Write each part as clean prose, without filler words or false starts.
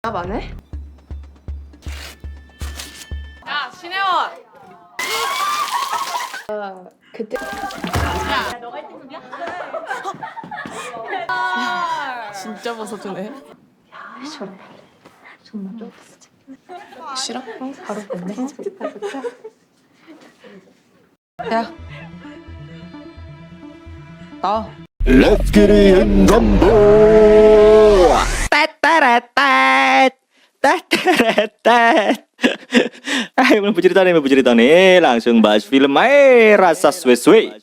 아, 많네? 야, 신혜원! 그때 진짜 벗어주네. 정말 좀 싫어? 바로 보내. 야. 나와. Let's get it in Gumbo. Tatarat, tatarat. Ayo mau cerita nih, langsung bahas film aja rasa suwe-suwe.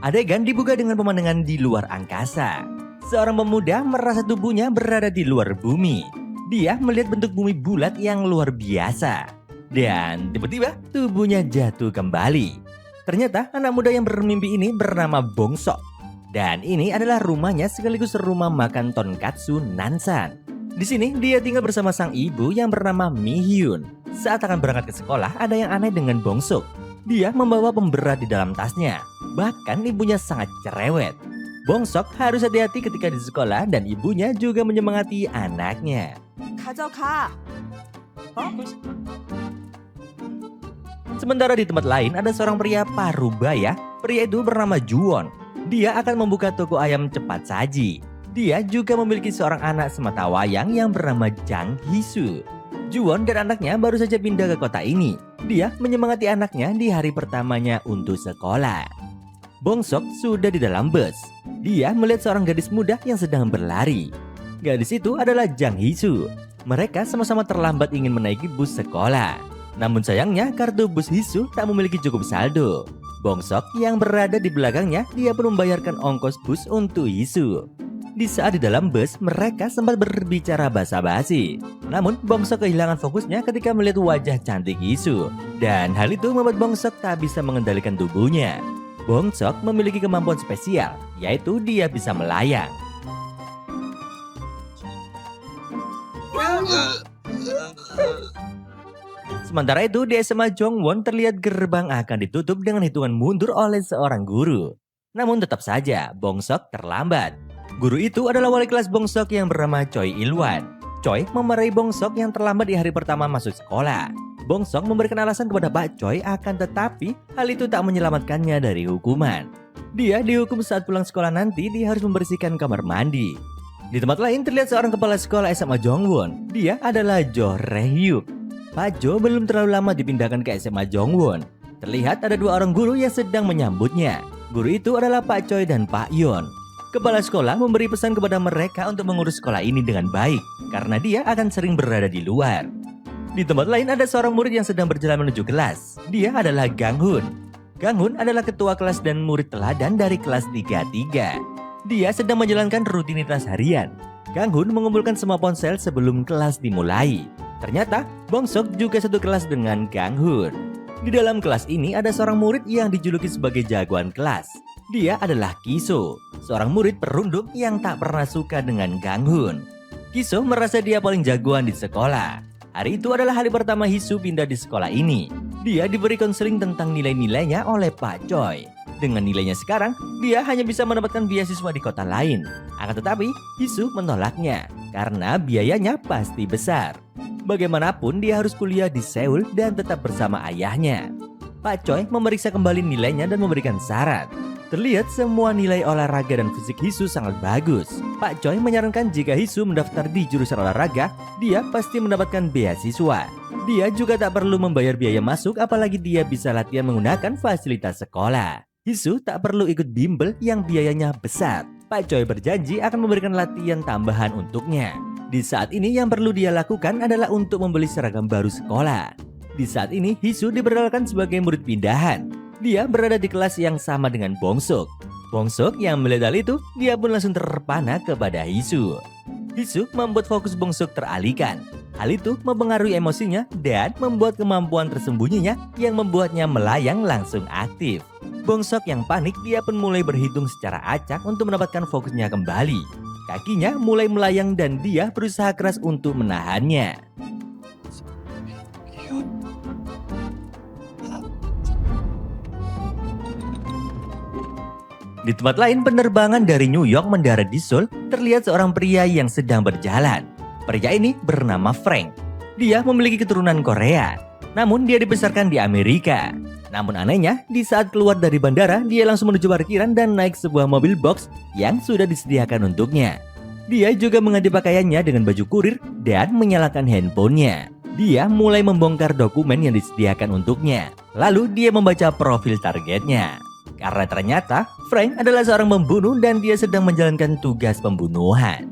Adegan dibuka dengan pemandangan di luar angkasa. Seorang pemuda merasa tubuhnya berada di luar bumi. Dia melihat bentuk bumi bulat yang luar biasa. Dan tiba-tiba tubuhnya jatuh kembali. Ternyata anak muda yang bermimpi ini bernama Bongsok. Dan ini adalah rumahnya sekaligus rumah makan tonkatsu Nansan. Di sini dia tinggal bersama sang ibu yang bernama Mi Hyun. Saat akan berangkat ke sekolah, ada yang aneh dengan Bongsok. Dia membawa pemberat di dalam tasnya. Bahkan ibunya sangat cerewet. Bongsok harus hati-hati ketika di sekolah dan ibunya juga menyemangati anaknya. 가져가. Sementara di tempat lain ada seorang pria parubaya. Pria itu bernama Juwon. Dia akan membuka toko ayam cepat saji. Dia juga memiliki seorang anak semata wayang yang bernama Jang Hisu. Juwon dan anaknya baru saja pindah ke kota ini. Dia menyemangati anaknya di hari pertamanya untuk sekolah. Bongsok sudah di dalam bus. Dia melihat seorang gadis muda yang sedang berlari. Gadis itu adalah Jang Hisu. Mereka sama-sama terlambat ingin menaiki bus sekolah. Namun sayangnya kartu bus Hisu tak memiliki cukup saldo. Bongsok yang berada di belakangnya, dia pun membayarkan ongkos bus untuk Hisu. Di saat di dalam bus, mereka sempat berbicara basa-basi. Namun Bongsok kehilangan fokusnya ketika melihat wajah cantik Hisu. Dan hal itu membuat Bongsok tak bisa mengendalikan tubuhnya. Bongsok memiliki kemampuan spesial, yaitu dia bisa melayang. Sementara itu di SMA Jongwon terlihat gerbang akan ditutup dengan hitungan mundur oleh seorang guru. Namun tetap saja Bongsok terlambat. Guru itu adalah wali kelas Bongsok yang bernama Choi Ilwan. Choi memarahi Bongsok yang terlambat di hari pertama masuk sekolah. Bongsok memberikan alasan kepada Pak Choi, akan tetapi hal itu tak menyelamatkannya dari hukuman. Dia dihukum saat pulang sekolah nanti dia harus membersihkan kamar mandi. Di tempat lain terlihat seorang kepala sekolah SMA Jongwon. Dia adalah Jo Rehyuk. Pak Jo belum terlalu lama dipindahkan ke SMA Jongwon. Terlihat ada dua orang guru yang sedang menyambutnya. Guru itu adalah Pak Choi dan Pak Yon. Kepala sekolah memberi pesan kepada mereka untuk mengurus sekolah ini dengan baik karena dia akan sering berada di luar. Di tempat lain ada seorang murid yang sedang berjalan menuju kelas. Dia adalah Gang Hun. Gang Hun adalah ketua kelas dan murid teladan dari kelas 33. Dia sedang menjalankan rutinitas harian. Gang Hun mengumpulkan semua ponsel sebelum kelas dimulai. Ternyata Bongsok juga satu kelas dengan Gang Hun. Di dalam kelas ini ada seorang murid yang dijuluki sebagai jagoan kelas. Dia adalah Kiso, seorang murid perundung yang tak pernah suka dengan Gang Hun. Kiso merasa dia paling jagoan di sekolah. Hari itu adalah hari pertama Hisu pindah di sekolah ini. Dia diberi konseling tentang nilai-nilainya oleh Pak Choi. Dengan nilainya sekarang, dia hanya bisa mendapatkan beasiswa di kota lain. Akan tetapi, Hisu menolaknya karena biayanya pasti besar. Bagaimanapun dia harus kuliah di Seoul dan tetap bersama ayahnya. Pak Choi memeriksa kembali nilainya dan memberikan syarat. Terlihat semua nilai olahraga dan fisik Hisu sangat bagus. Pak Choi menyarankan jika Hisu mendaftar di jurusan olahraga, dia pasti mendapatkan beasiswa. Dia juga tak perlu membayar biaya masuk, apalagi dia bisa latihan menggunakan fasilitas sekolah. Hisu tak perlu ikut bimbel yang biayanya besar. Pak Choi berjanji akan memberikan latihan tambahan untuknya. Di saat ini yang perlu dia lakukan adalah untuk membeli seragam baru sekolah. Di saat ini, Hisu diperkenalkan sebagai murid pindahan. Dia berada di kelas yang sama dengan Bongsuk. Bongsuk yang melihat hal itu, dia pun langsung terpana kepada Hisu. Hisu membuat fokus Bongsuk teralihkan. Hal itu mempengaruhi emosinya dan membuat kemampuan tersembunyinya yang membuatnya melayang langsung aktif. Bongsuk yang panik, dia pun mulai berhitung secara acak untuk mendapatkan fokusnya kembali. Kakinya mulai melayang dan dia berusaha keras untuk menahannya. Di tempat lain, penerbangan dari New York mendarat di Seoul, terlihat seorang pria yang sedang berjalan. Pria ini bernama Frank. Dia memiliki keturunan Korea, namun dia dibesarkan di Amerika. Namun anehnya, di saat keluar dari bandara, dia langsung menuju parkiran dan naik sebuah mobil box yang sudah disediakan untuknya. Dia juga mengganti pakaiannya dengan baju kurir dan menyalakan handphonenya. Dia mulai membongkar dokumen yang disediakan untuknya. Lalu dia membaca profil targetnya. Karena ternyata Frank adalah seorang pembunuh dan dia sedang menjalankan tugas pembunuhan.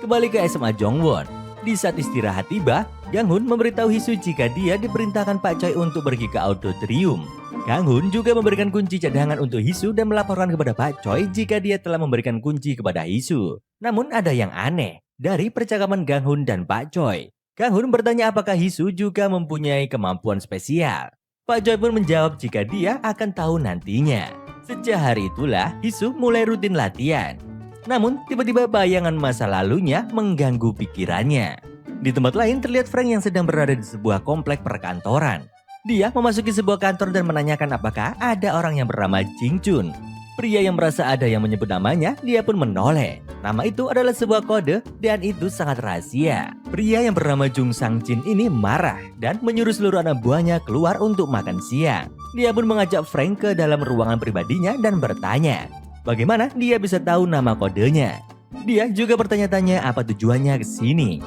Kembali ke SMA Jongwon. Di saat istirahat tiba, Ganghun memberitahu Hisu jika dia diperintahkan Pak Choi untuk pergi ke auditorium. Ganghun juga memberikan kunci cadangan untuk Hisu dan melaporkan kepada Pak Choi jika dia telah memberikan kunci kepada Hisu. Namun ada yang aneh dari percakapan Ganghun dan Pak Choi. Ganghun bertanya apakah Hisu juga mempunyai kemampuan spesial. Pak Choi pun menjawab jika dia akan tahu nantinya. Sejak hari itulah Hisu mulai rutin latihan. Namun tiba-tiba bayangan masa lalunya mengganggu pikirannya. Di tempat lain terlihat Frank yang sedang berada di sebuah komplek perkantoran. Dia memasuki sebuah kantor dan menanyakan apakah ada orang yang bernama Jing Chun. Pria yang merasa ada yang menyebut namanya, dia pun menoleh. Nama itu adalah sebuah kode dan itu sangat rahasia. Pria yang bernama Jung Sang Jin ini marah dan menyuruh seluruh anak buahnya keluar untuk makan siang. Dia pun mengajak Frank ke dalam ruangan pribadinya dan bertanya, bagaimana dia bisa tahu nama kodenya. Dia juga bertanya-tanya apa tujuannya ke sini.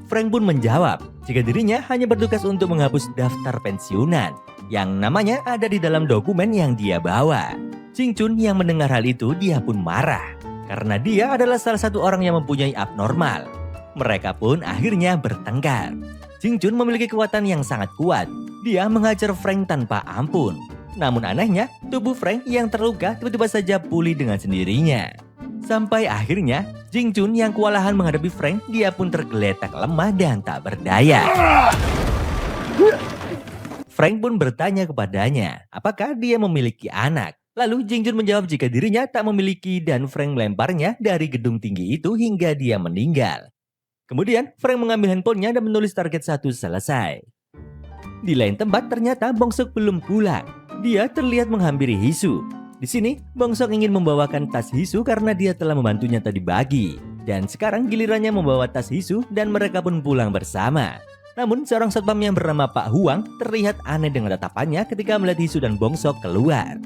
Frank pun menjawab jika dirinya hanya bertugas untuk menghapus daftar pensiunan yang namanya ada di dalam dokumen yang dia bawa. Jing Chun yang mendengar hal itu dia pun marah karena dia adalah salah satu orang yang mempunyai abnormal. Mereka pun akhirnya bertengkar. Jing Chun memiliki kekuatan yang sangat kuat. Dia menghajar Frank tanpa ampun. Namun anehnya, tubuh Frank yang terluka tiba-tiba saja pulih dengan sendirinya. Sampai akhirnya, Jing Chun yang kewalahan menghadapi Frank, dia pun tergeletak lemah dan tak berdaya. Frank pun bertanya kepadanya, apakah dia memiliki anak. Lalu Jing Chun menjawab jika dirinya tak memiliki dan Frank melemparnya dari gedung tinggi itu hingga dia meninggal. Kemudian, Frank mengambil handphonenya dan menulis target 1 selesai. Di lain tempat, ternyata Bongsuk belum pulang. Dia terlihat menghampiri Hisu. Di sini, Bongsuk ingin membawakan tas Hisu karena dia telah membantunya tadi pagi. Dan sekarang gilirannya membawa tas Hisu dan mereka pun pulang bersama. Namun seorang satpam yang bernama Pak Huang terlihat aneh dengan tatapannya ketika melihat Hisu dan Bongsuk keluar.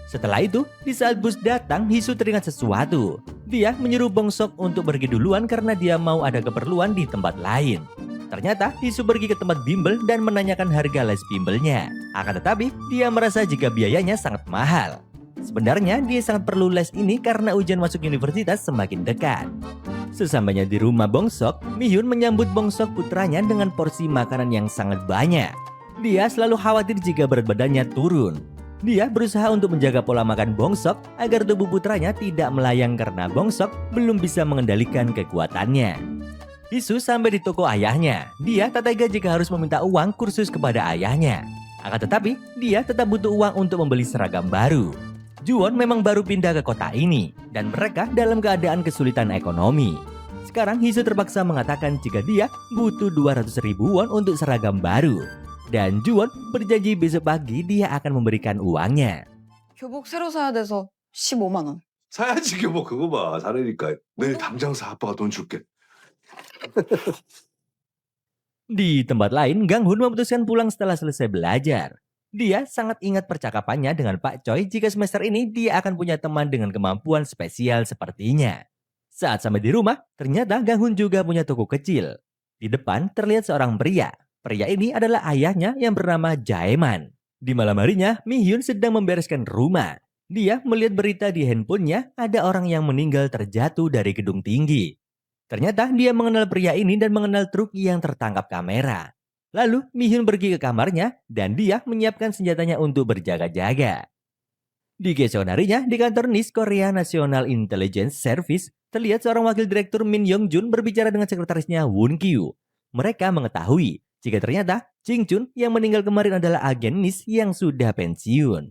Setelah itu, di saat bus datang, Hisu teringat sesuatu. Dia menyuruh Bongsuk untuk pergi duluan karena dia mau ada keperluan di tempat lain. Ternyata Hisu pergi ke tempat bimbel dan menanyakan harga les bimbelnya. Akan tetapi, dia merasa jika biayanya sangat mahal. Sebenarnya dia sangat perlu les ini karena ujian masuk universitas semakin dekat. Sesampainya di rumah Bongsuk, Mihyun menyambut Bongsuk putranya dengan porsi makanan yang sangat banyak. Dia selalu khawatir jika berat badannya turun. Dia berusaha untuk menjaga pola makan Bongsuk agar tubuh putranya tidak melayang karena Bongsuk belum bisa mengendalikan kekuatannya. Hisu sampai di toko ayahnya. Dia tak tega jika harus meminta uang kursus kepada ayahnya. Akan tetapi, dia tetap butuh uang untuk membeli seragam baru. Juwon memang baru pindah ke kota ini, dan mereka dalam keadaan kesulitan ekonomi. Sekarang Hisu terpaksa mengatakan jika dia butuh 200.000 won untuk seragam baru. Dan Juwon berjanji besok pagi dia akan memberikan uangnya. 교복 새로 사야 돼서 15만 원. 사야지 교복 그거 봐. 다르니까. 내일 당장 사. 아빠가 돈 줄게. Di tempat lain, Ganghun memutuskan pulang setelah selesai belajar. Dia sangat ingat percakapannya dengan Pak Choi jika semester ini dia akan punya teman dengan kemampuan spesial sepertinya. Saat sampai di rumah, ternyata Ganghun juga punya toko kecil. Di depan terlihat seorang pria. Pria ini adalah ayahnya yang bernama Jaeman. Di malam harinya, Mihyun sedang membereskan rumah. Dia melihat berita di handphonenya ada orang yang meninggal terjatuh dari gedung tinggi. Ternyata dia mengenal pria ini dan mengenal truk yang tertangkap kamera. Lalu Mi-hyun pergi ke kamarnya dan dia menyiapkan senjatanya untuk berjaga-jaga. Di keesokan harinya di kantor NIS Korea National Intelligence Service, terlihat seorang wakil direktur Min Yong-jun berbicara dengan sekretarisnya Woon Kyu. Mereka mengetahui jika ternyata Ching Chun yang meninggal kemarin adalah agen NIS yang sudah pensiun.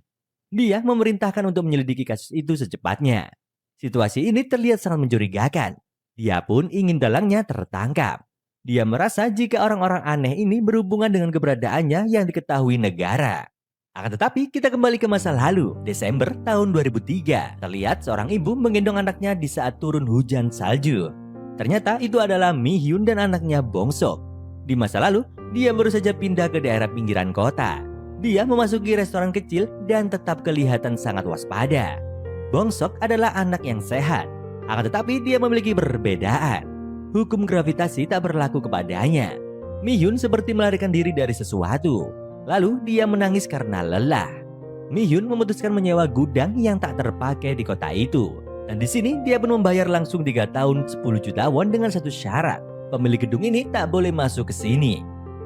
Dia memerintahkan untuk menyelidiki kasus itu secepatnya. Situasi ini terlihat sangat mencurigakan. Dia pun ingin dalangnya tertangkap. Dia merasa jika orang-orang aneh ini berhubungan dengan keberadaannya yang diketahui negara. Akan tetapi kita kembali ke masa lalu, Desember tahun 2003. Terlihat seorang ibu menggendong anaknya di saat turun hujan salju. Ternyata itu adalah Mi-hyun dan anaknya Bong-sok. Di masa lalu, dia baru saja pindah ke daerah pinggiran kota. Dia memasuki restoran kecil dan tetap kelihatan sangat waspada. Bong-sok adalah anak yang sehat, akan tetapi dia memiliki perbedaan. Hukum gravitasi tak berlaku kepadanya. Mi-hyun seperti melarikan diri dari sesuatu. Lalu dia menangis karena lelah. Mi-hyun memutuskan menyewa gudang yang tak terpakai di kota itu. Dan di sini dia pun membayar langsung 3 tahun 10 juta won dengan satu syarat. Pemilik gedung ini tak boleh masuk ke sini.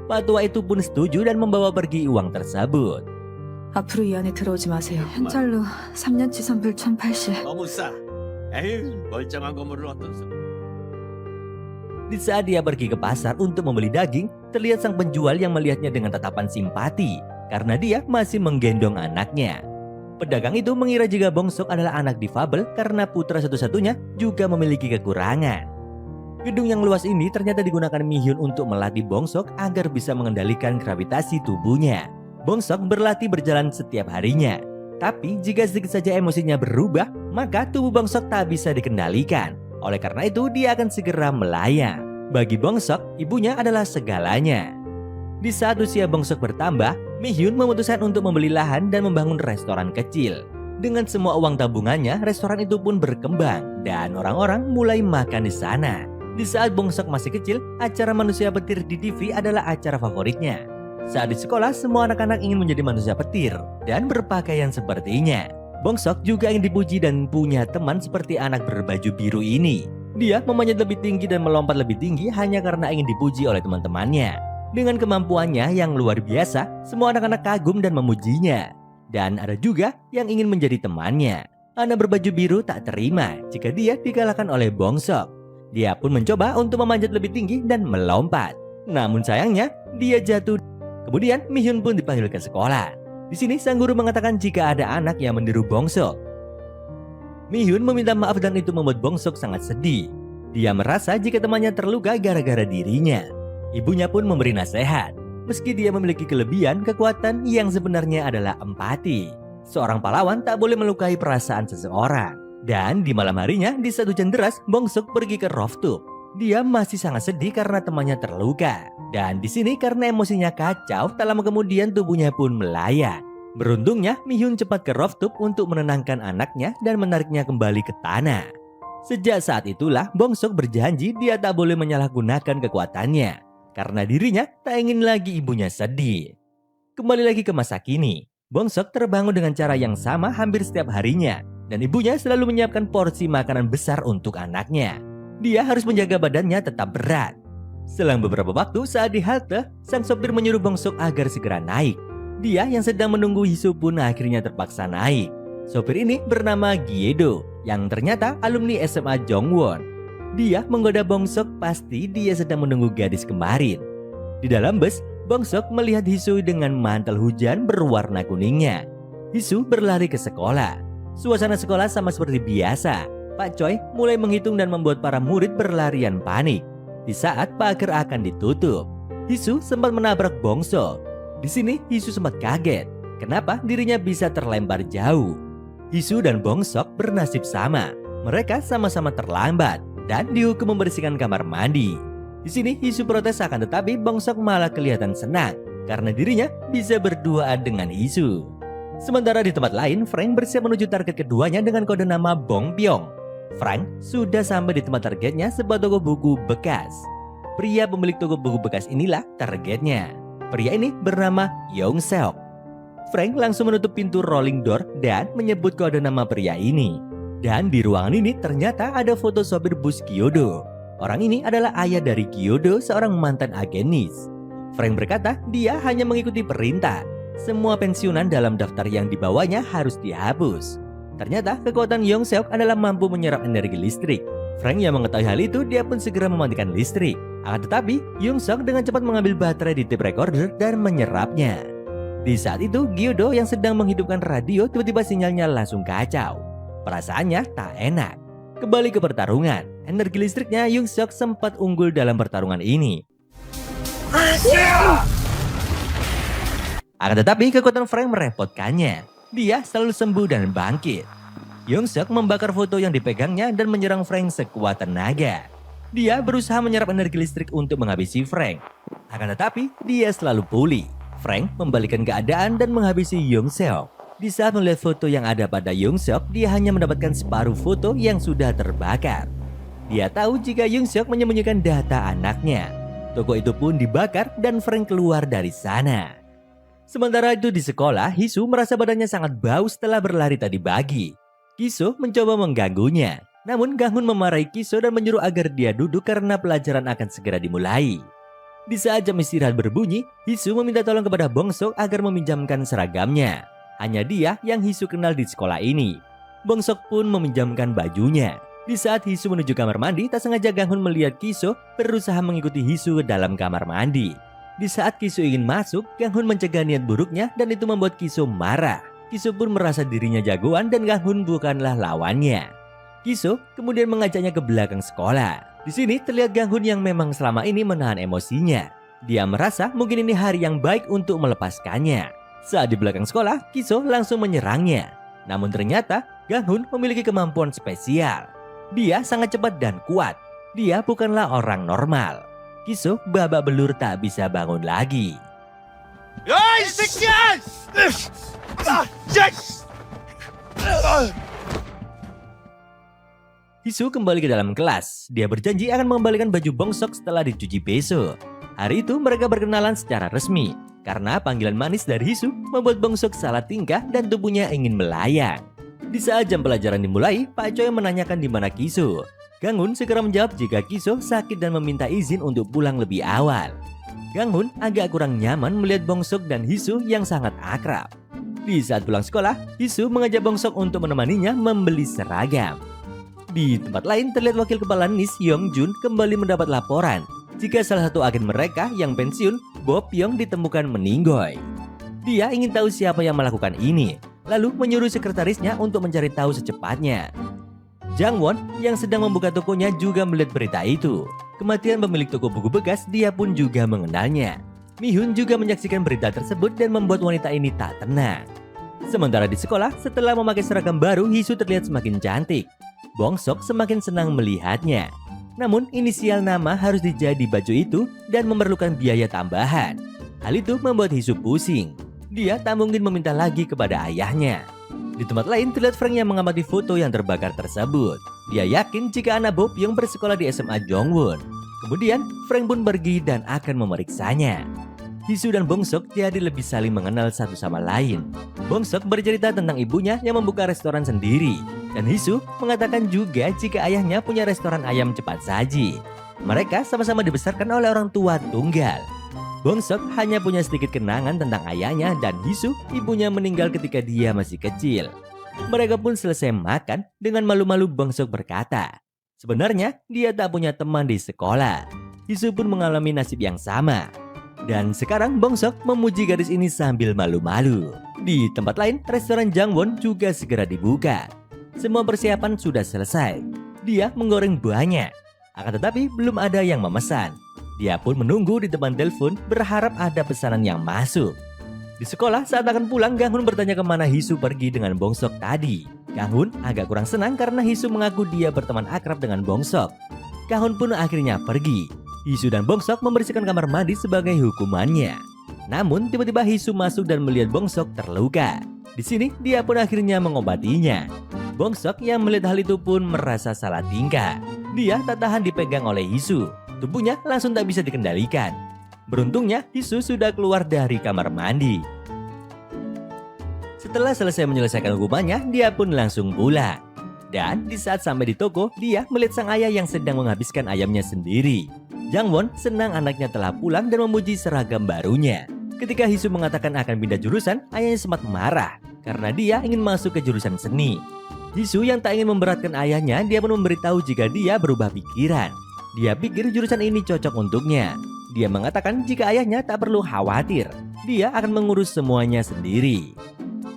Patua itu pun setuju dan membawa pergi uang tersebut. 앞으로 이 안에 들어오지 마세요. 현찰로 3년치 선불 1,080. 너무 싸. 에휴, 멀쩡한 건물을 어떤 소... Di saat dia pergi ke pasar untuk membeli daging, terlihat sang penjual yang melihatnya dengan tatapan simpati karena dia masih menggendong anaknya. Pedagang itu mengira jika Bong-sok adalah anak difabel karena putra satu-satunya juga memiliki kekurangan. Gedung yang luas ini ternyata digunakan Mi-hyun untuk melatih Bong-sok agar bisa mengendalikan gravitasi tubuhnya. Bong-sok berlatih berjalan setiap harinya. Tapi jika sedikit saja emosinya berubah, maka tubuh Bong-sok tak bisa dikendalikan. Oleh karena itu, dia akan segera melayang. Bagi Bong-sok, ibunya adalah segalanya. Di saat usia Bong-sok bertambah, Mi-hyun memutuskan untuk membeli lahan dan membangun restoran kecil. Dengan semua uang tabungannya, restoran itu pun berkembang dan orang-orang mulai makan di sana. Di saat Bong-sok masih kecil, acara manusia petir di TV adalah acara favoritnya. Saat di sekolah, semua anak-anak ingin menjadi manusia petir dan berpakaian sepertinya. Bong-sok juga ingin dipuji dan punya teman seperti anak berbaju biru ini. Dia memanjat lebih tinggi dan melompat lebih tinggi hanya karena ingin dipuji oleh teman-temannya. Dengan kemampuannya yang luar biasa, semua anak-anak kagum dan memujinya. Dan ada juga yang ingin menjadi temannya. Anak berbaju biru tak terima jika dia dikalahkan oleh Bong-sok. Dia pun mencoba untuk memanjat lebih tinggi dan melompat. Namun sayangnya, dia jatuh. Kemudian Mi-hyun pun dipanggil ke sekolah. Di sini sang guru mengatakan jika ada anak yang meniru Bong-sok. Mi-hyun meminta maaf dan itu membuat Bong-sok sangat sedih. Dia merasa jika temannya terluka gara-gara dirinya. Ibunya pun memberi nasihat. Meski dia memiliki kelebihan, kekuatan yang sebenarnya adalah empati. Seorang pahlawan tak boleh melukai perasaan seseorang. Dan di malam harinya, di saat hujan deras, Bong-sok pergi ke rooftop. Dia masih sangat sedih karena temannya terluka. Dan di sini karena emosinya kacau, tak lama kemudian tubuhnya pun melayang. Beruntungnya, Mi-hyun cepat ke rooftop untuk menenangkan anaknya dan menariknya kembali ke tanah. Sejak saat itulah, Bong-sok berjanji dia tak boleh menyalahgunakan kekuatannya. Karena dirinya tak ingin lagi ibunya sedih. Kembali lagi ke masa kini, Bong-sok terbangun dengan cara yang sama hampir setiap harinya. Dan ibunya selalu menyiapkan porsi makanan besar untuk anaknya. Dia harus menjaga badannya tetap berat. Selang beberapa waktu saat di halte, sang sopir menyuruh Bong-sok agar segera naik. Dia yang sedang menunggu Hisu pun akhirnya terpaksa naik. Sopir ini bernama Giedo, yang ternyata alumni SMA Jongwon. Dia menggoda Bong-sok pasti dia sedang menunggu gadis kemarin. Di dalam bus, Bong-sok melihat Hisu dengan mantel hujan berwarna kuningnya. Hisu berlari ke sekolah. Suasana sekolah sama seperti biasa. Pak Choi mulai menghitung dan membuat para murid berlarian panik. Di saat pagar akan ditutup, Hisu sempat menabrak Bong-sok. Di sini Hisu sempat kaget. Kenapa dirinya bisa terlempar jauh? Hisu dan Bong-sok bernasib sama. Mereka sama-sama terlambat dan dihukum membersihkan kamar mandi. Di sini Hisu protes akan tetapi Bong-sok malah kelihatan senang karena dirinya bisa berduaan dengan Hisu. Sementara di tempat lain, Frank bersiap menuju target keduanya dengan kode nama Bong Pyong. Frank sudah sampai di tempat targetnya, sebuah toko buku bekas. Pria pemilik toko buku bekas inilah targetnya. Pria ini bernama Yong Seok. Frank langsung menutup pintu rolling door dan menyebut kode nama pria ini. Dan di ruangan ini ternyata ada foto sopir bus Kyodo. Orang ini adalah ayah dari Kyodo, seorang mantan agen NIS. Frank berkata dia hanya mengikuti perintah. Semua pensiunan dalam daftar yang dibawanya harus dihapus. Ternyata kekuatan Yongseok adalah mampu menyerap energi listrik. Frank yang mengetahui hal itu, dia pun segera mematikan listrik. Akan tetapi, Yongseok dengan cepat mengambil baterai di tape recorder dan menyerapnya. Di saat itu, Kyodo yang sedang menghidupkan radio tiba-tiba sinyalnya langsung kacau. Perasaannya tak enak. Kembali ke pertarungan, energi listriknya Yongseok sempat unggul dalam pertarungan ini. Akan tetapi kekuatan Frank merepotkannya. Dia selalu sembuh dan bangkit. Yongseok membakar foto yang dipegangnya dan menyerang Frank sekuat tenaga. Dia berusaha menyerap energi listrik untuk menghabisi Frank. Akan tetapi dia selalu pulih. Frank membalikan keadaan dan menghabisi Yongseok. Di saat melihat foto yang ada pada Yongseok, dia hanya mendapatkan separuh foto yang sudah terbakar. Dia tahu jika Yongseok menyembunyikan data anaknya. Toko itu pun dibakar dan Frank keluar dari sana. Sementara itu di sekolah, Hisu merasa badannya sangat bau setelah berlari tadi pagi. Kiso mencoba mengganggunya. Namun Ganghun memarahi Kiso dan menyuruh agar dia duduk karena pelajaran akan segera dimulai. Di saat jam istirahat berbunyi, Hisu meminta tolong kepada Bongsok agar meminjamkan seragamnya. Hanya dia yang Hisu kenal di sekolah ini. Bongsok pun meminjamkan bajunya. Di saat Hisu menuju kamar mandi, tak sengaja Ganghun melihat Kiso berusaha mengikuti Hisu ke dalam kamar mandi. Di saat Kiso ingin masuk, Ganghun mencegah niat buruknya dan itu membuat Kiso marah. Kiso pun merasa dirinya jagoan dan Ganghun bukanlah lawannya. Kiso kemudian mengajaknya ke belakang sekolah. Di sini terlihat Ganghun yang memang selama ini menahan emosinya. Dia merasa mungkin ini hari yang baik untuk melepaskannya. Saat di belakang sekolah, Kiso langsung menyerangnya. Namun ternyata Ganghun memiliki kemampuan spesial. Dia sangat cepat dan kuat. Dia bukanlah orang normal. Kiso babak belur tak bisa bangun lagi. Hisu kembali ke dalam kelas. Dia berjanji akan mengembalikan baju Bongsok setelah dicuci besok. Hari itu mereka berkenalan secara resmi. Karena panggilan manis dari Hisu membuat Bongsok salah tingkah dan tubuhnya ingin melayang. Di saat jam pelajaran dimulai, Pak Choi menanyakan di mana Kiso. Ganghun segera menjawab jika Kiso sakit dan meminta izin untuk pulang lebih awal. Ganghun agak kurang nyaman melihat Bongsok dan Hisu yang sangat akrab. Di saat pulang sekolah, Hisu mengajak Bongsok untuk menemaninya membeli seragam. Di tempat lain terlihat wakil kepala NIS Yongjun kembali mendapat laporan jika salah satu agen mereka yang pensiun, Bob Pyong, ditemukan meninggoy. Dia ingin tahu siapa yang melakukan ini, lalu menyuruh sekretarisnya untuk mencari tahu secepatnya. Jang Won yang sedang membuka tokonya juga melihat berita itu. Kematian pemilik toko buku bekas dia pun juga mengenalnya. Mihun juga menyaksikan berita tersebut dan membuat wanita ini tak tenang. Sementara di sekolah, setelah memakai seragam baru, Hisu terlihat semakin cantik. Bongsok semakin senang melihatnya. Namun inisial nama harus dijadi baju itu dan memerlukan biaya tambahan. Hal itu membuat Hisu pusing. Dia tak mungkin meminta lagi kepada ayahnya. Di tempat lain terlihat Frank yang mengamati foto yang terbakar tersebut. Dia yakin jika anak Bob yang bersekolah di SMA Jongwon. Kemudian Frank pun pergi dan akan memeriksanya. Hisu dan Bongsok jadi lebih saling mengenal satu sama lain. Bongsok bercerita tentang ibunya yang membuka restoran sendiri. Dan Hisu mengatakan juga jika ayahnya punya restoran ayam cepat saji. Mereka sama-sama dibesarkan oleh orang tua tunggal. Bongsok hanya punya sedikit kenangan tentang ayahnya dan Hisu, ibunya meninggal ketika dia masih kecil. Mereka pun selesai makan, dengan malu-malu Bongsok berkata, sebenarnya dia tak punya teman di sekolah. Hisu pun mengalami nasib yang sama. Dan sekarang Bongsok memuji gadis ini sambil malu-malu. Di tempat lain, restoran Jangwon juga segera dibuka. Semua persiapan sudah selesai. Dia menggoreng banyak. Akan tetapi belum ada yang memesan. Dia pun menunggu di depan telepon berharap ada pesanan yang masuk. Di sekolah saat akan pulang, Ganghun bertanya kemana Hisu pergi dengan Bongsok tadi. Ganghun agak kurang senang karena Hisu mengaku dia berteman akrab dengan Bongsok. Ganghun pun akhirnya pergi. Hisu dan Bongsok membersihkan kamar mandi sebagai hukumannya. Namun tiba-tiba Hisu masuk dan melihat Bongsok terluka. Di sini dia pun akhirnya mengobatinya. Bongsok yang melihat hal itu pun merasa salah tingkah. Dia tak tahan dipegang oleh Hisu. Tubuhnya langsung tak bisa dikendalikan. Beruntungnya Hisu sudah keluar dari kamar mandi. Setelah selesai menyelesaikan hukumannya, dia pun langsung pulang. Dan di saat sampai di toko, dia melihat sang ayah yang sedang menghabiskan ayamnya sendiri. Jangwon senang anaknya telah pulang dan memuji seragam barunya. Ketika Hisu mengatakan akan pindah jurusan, ayahnya sempat marah karena dia ingin masuk ke jurusan seni. Hisu yang tak ingin memberatkan ayahnya, dia pun memberitahu jika dia berubah pikiran. Dia pikir jurusan ini cocok untuknya. Dia mengatakan jika ayahnya tak perlu khawatir, dia akan mengurus semuanya sendiri.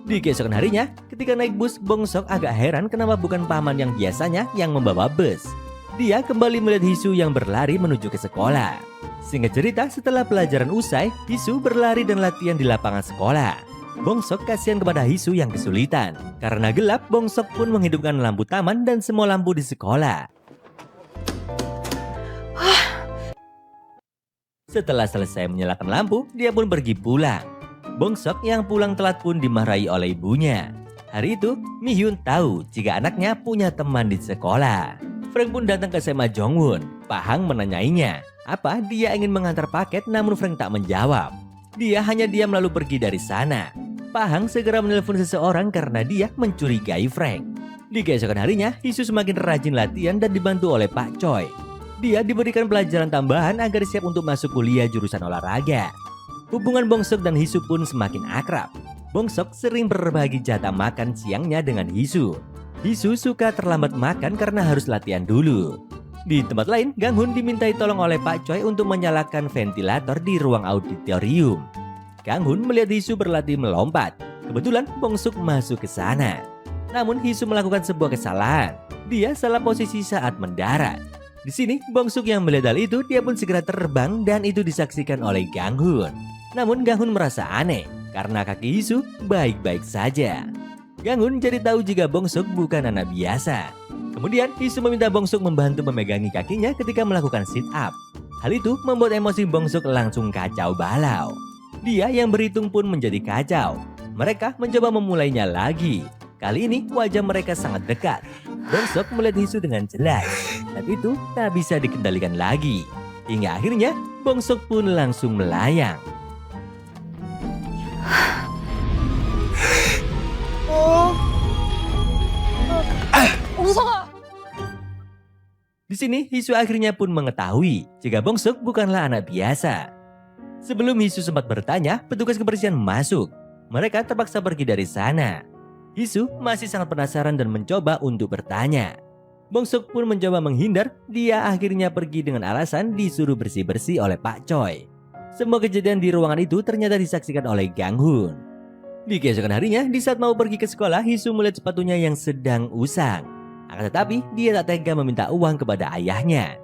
Di keesokan harinya, ketika naik bus, Bongsok agak heran kenapa bukan paman yang biasanya yang membawa bus. Dia kembali melihat Hisu yang berlari menuju ke sekolah. Singkat cerita, setelah pelajaran usai, Hisu berlari dan latihan di lapangan sekolah. Bongsok kasihan kepada Hisu yang kesulitan. Karena gelap, Bongsok pun menghidupkan lampu taman dan semua lampu di sekolah. Setelah selesai menyalakan lampu, dia pun pergi pulang. Bongsok yang pulang telat pun dimarahi oleh ibunya. Hari itu, Mihyun tahu jika anaknya punya teman di sekolah. Frank pun datang ke SMA Jongwon. Pak Hang menanyainya apa dia ingin mengantar paket, namun Frank tak menjawab. Dia hanya diam lalu pergi dari sana. Pak Hang segera menelpon seseorang karena dia mencurigai Frank. Di keesokan harinya, Hisu semakin rajin latihan dan dibantu oleh Pak Choi. Dia diberikan pelajaran tambahan agar siap untuk masuk kuliah jurusan olahraga. Hubungan Bongsok dan Hisu pun semakin akrab. Bongsok sering berbagi jatah makan siangnya dengan Hisu. Hisu suka terlambat makan karena harus latihan dulu. Di tempat lain, Ganghun dimintai tolong oleh Pak Choi untuk menyalakan ventilator di ruang auditorium. Ganghun melihat Hisu berlatih melompat. Kebetulan Bongsok masuk ke sana. Namun Hisu melakukan sebuah kesalahan. Dia salah posisi saat mendarat. Di sini, Bongsuk yang melihat hal itu, dia pun segera terbang dan itu disaksikan oleh Ganghun. Namun Ganghun merasa aneh karena kaki Hisu baik-baik saja. Ganghun jadi tahu jika Bongsuk bukan anak biasa. Kemudian Hisu meminta Bongsuk membantu memegangi kakinya ketika melakukan sit up. Hal itu membuat emosi Bongsuk langsung kacau balau. Dia yang berhitung pun menjadi kacau. Mereka mencoba memulainya lagi. Kali ini wajah mereka sangat dekat. Bongsuk melihat Hisu dengan jelas. Saat itu tak bisa dikendalikan lagi. Hingga akhirnya Bongsuk pun langsung melayang. Di sini Hisu akhirnya pun mengetahui jika Bongsuk bukanlah anak biasa. Sebelum Hisu sempat bertanya, petugas kebersihan masuk. Mereka terpaksa pergi dari sana. Hisu masih sangat penasaran dan mencoba untuk bertanya. Bongsuk pun mencoba menghindar. Dia akhirnya pergi dengan alasan disuruh bersih-bersih oleh Pak Choi. Semua kejadian di ruangan itu ternyata disaksikan oleh Ganghun. Di keesokan harinya, di saat mau pergi ke sekolah, Hisu melihat sepatunya yang sedang usang. Akan tetapi, dia tak tega meminta uang kepada ayahnya.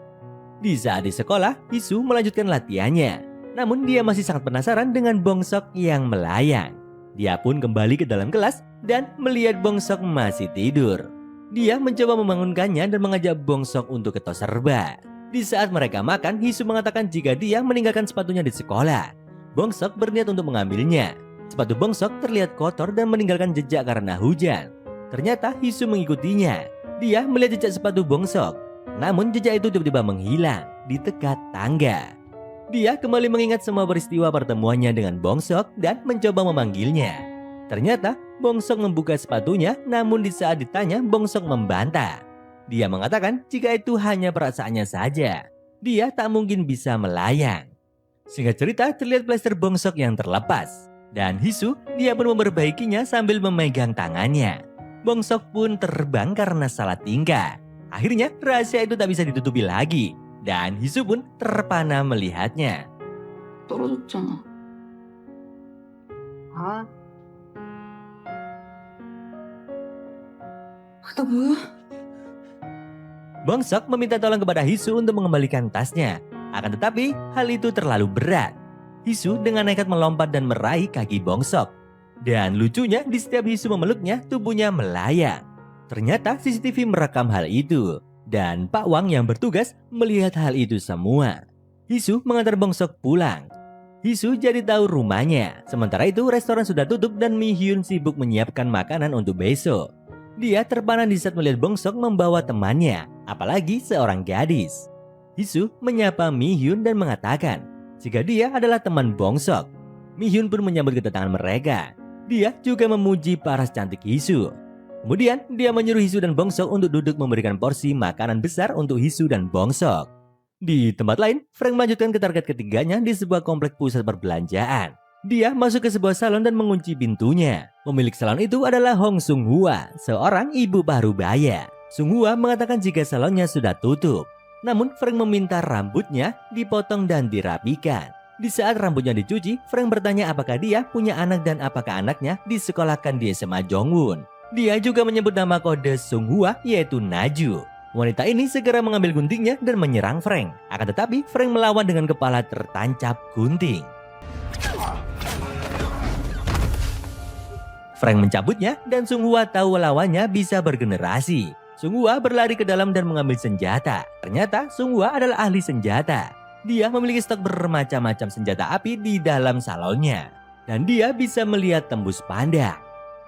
Di saat di sekolah, Hisu melanjutkan latihannya. Namun dia masih sangat penasaran dengan Bongsok yang melayang. Dia pun kembali ke dalam kelas dan melihat Bongsok masih tidur. Dia mencoba membangunkannya dan mengajak Bongsok untuk ke tos serba. Di saat mereka makan, Hisu mengatakan jika dia meninggalkan sepatunya di sekolah. Bongsok berniat untuk mengambilnya. Sepatu Bongsok terlihat kotor dan meninggalkan jejak karena hujan. Ternyata Hisu mengikutinya. Dia melihat jejak sepatu Bongsok. Namun jejak itu tiba-tiba menghilang di dekat tangga. Dia kembali mengingat semua peristiwa pertemuannya dengan Bongsok dan mencoba memanggilnya. Ternyata Bongsok membuka sepatunya, namun di saat ditanya Bongsok membantah. Dia mengatakan jika itu hanya perasaannya saja. Dia tak mungkin bisa melayang. Singkat cerita, terlihat plester Bongsok yang terlepas. Dan Hisu, dia pun memperbaikinya sambil memegang tangannya. Bongsok pun terbang karena salah tingkah. Akhirnya rahasia itu tak bisa ditutupi lagi. Dan Hisu pun terpana melihatnya. 떨어졌잖아. 아. 너 뭐야? Bongsok meminta tolong kepada Hisu untuk mengembalikan tasnya. Akan tetapi, hal itu terlalu berat. Hisu dengan nekat melompat dan meraih kaki Bongsok. Dan lucunya, di setiap Hisu memeluknya, tubuhnya melayang. Ternyata CCTV merekam hal itu. Dan Pak Wang yang bertugas melihat hal itu semua. Hisu mengantar Bongsok pulang. Hisu jadi tahu rumahnya. Sementara itu, restoran sudah tutup dan Mihyun sibuk menyiapkan makanan untuk besok. Dia terpana di saat melihat Bongsok membawa temannya, apalagi seorang gadis. Hisu menyapa Mihyun dan mengatakan jika dia adalah teman Bongsok. Mihyun pun menyambut kedatangan mereka. Dia juga memuji paras cantik Hisu. Kemudian dia menyuruh Hisu dan Bongsok untuk duduk memberikan porsi makanan besar untuk Hisu dan Bongsok. Di tempat lain, Frank melanjutkan ke target ketiganya di sebuah komplek pusat perbelanjaan. Dia masuk ke sebuah salon dan mengunci pintunya. Pemilik salon itu adalah Hong Sung Hwa, seorang ibu parubaya. Sung Hwa mengatakan jika salonnya sudah tutup. Namun Frank meminta rambutnya dipotong dan dirapikan. Di saat rambutnya dicuci, Frank bertanya apakah dia punya anak dan apakah anaknya disekolahkan di SMA Jongwon. Dia juga menyebut nama kode Sung Hwa yaitu Naju. Wanita ini segera mengambil guntingnya dan menyerang Frank. Akan tetapi Frank melawan dengan kepala tertancap gunting. Frank mencabutnya dan Sung Hwa tahu lawannya bisa bergenerasi. Sung Hwa berlari ke dalam dan mengambil senjata. Ternyata Sung Hwa adalah ahli senjata. Dia memiliki stok bermacam-macam senjata api di dalam salonnya. Dan dia bisa melihat tembus pandang.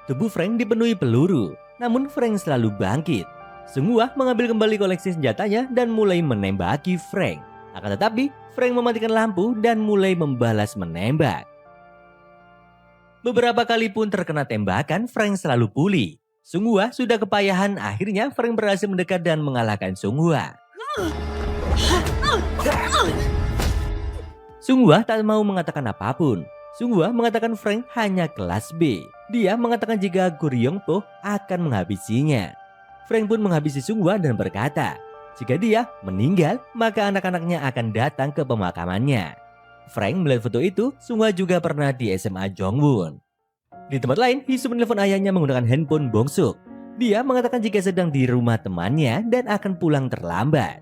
Tubuh Frank dipenuhi peluru. Namun Frank selalu bangkit. Sung Hwa mengambil kembali koleksi senjatanya dan mulai menembaki Frank. Akan tetapi, Frank mematikan lampu dan mulai membalas menembak. Beberapa kali pun terkena tembakan, Frank selalu pulih. Sung Hwa sudah kepayahan, akhirnya Frank berhasil mendekat dan mengalahkan Sung Hwa. Sung Hwa tak mau mengatakan apapun. Sung Hwa mengatakan Frank hanya kelas B. Dia mengatakan jika Gur Yongpo akan menghabisinya. Frank pun menghabisi Sung Hwa dan berkata, jika dia meninggal, maka anak-anaknya akan datang ke pemakamannya. Frank melihat foto itu, Sung Hwa juga pernah di SMA Jongwon. Di tempat lain, Hisu menelpon ayahnya menggunakan handphone Bongsuk. Dia mengatakan jika sedang di rumah temannya dan akan pulang terlambat.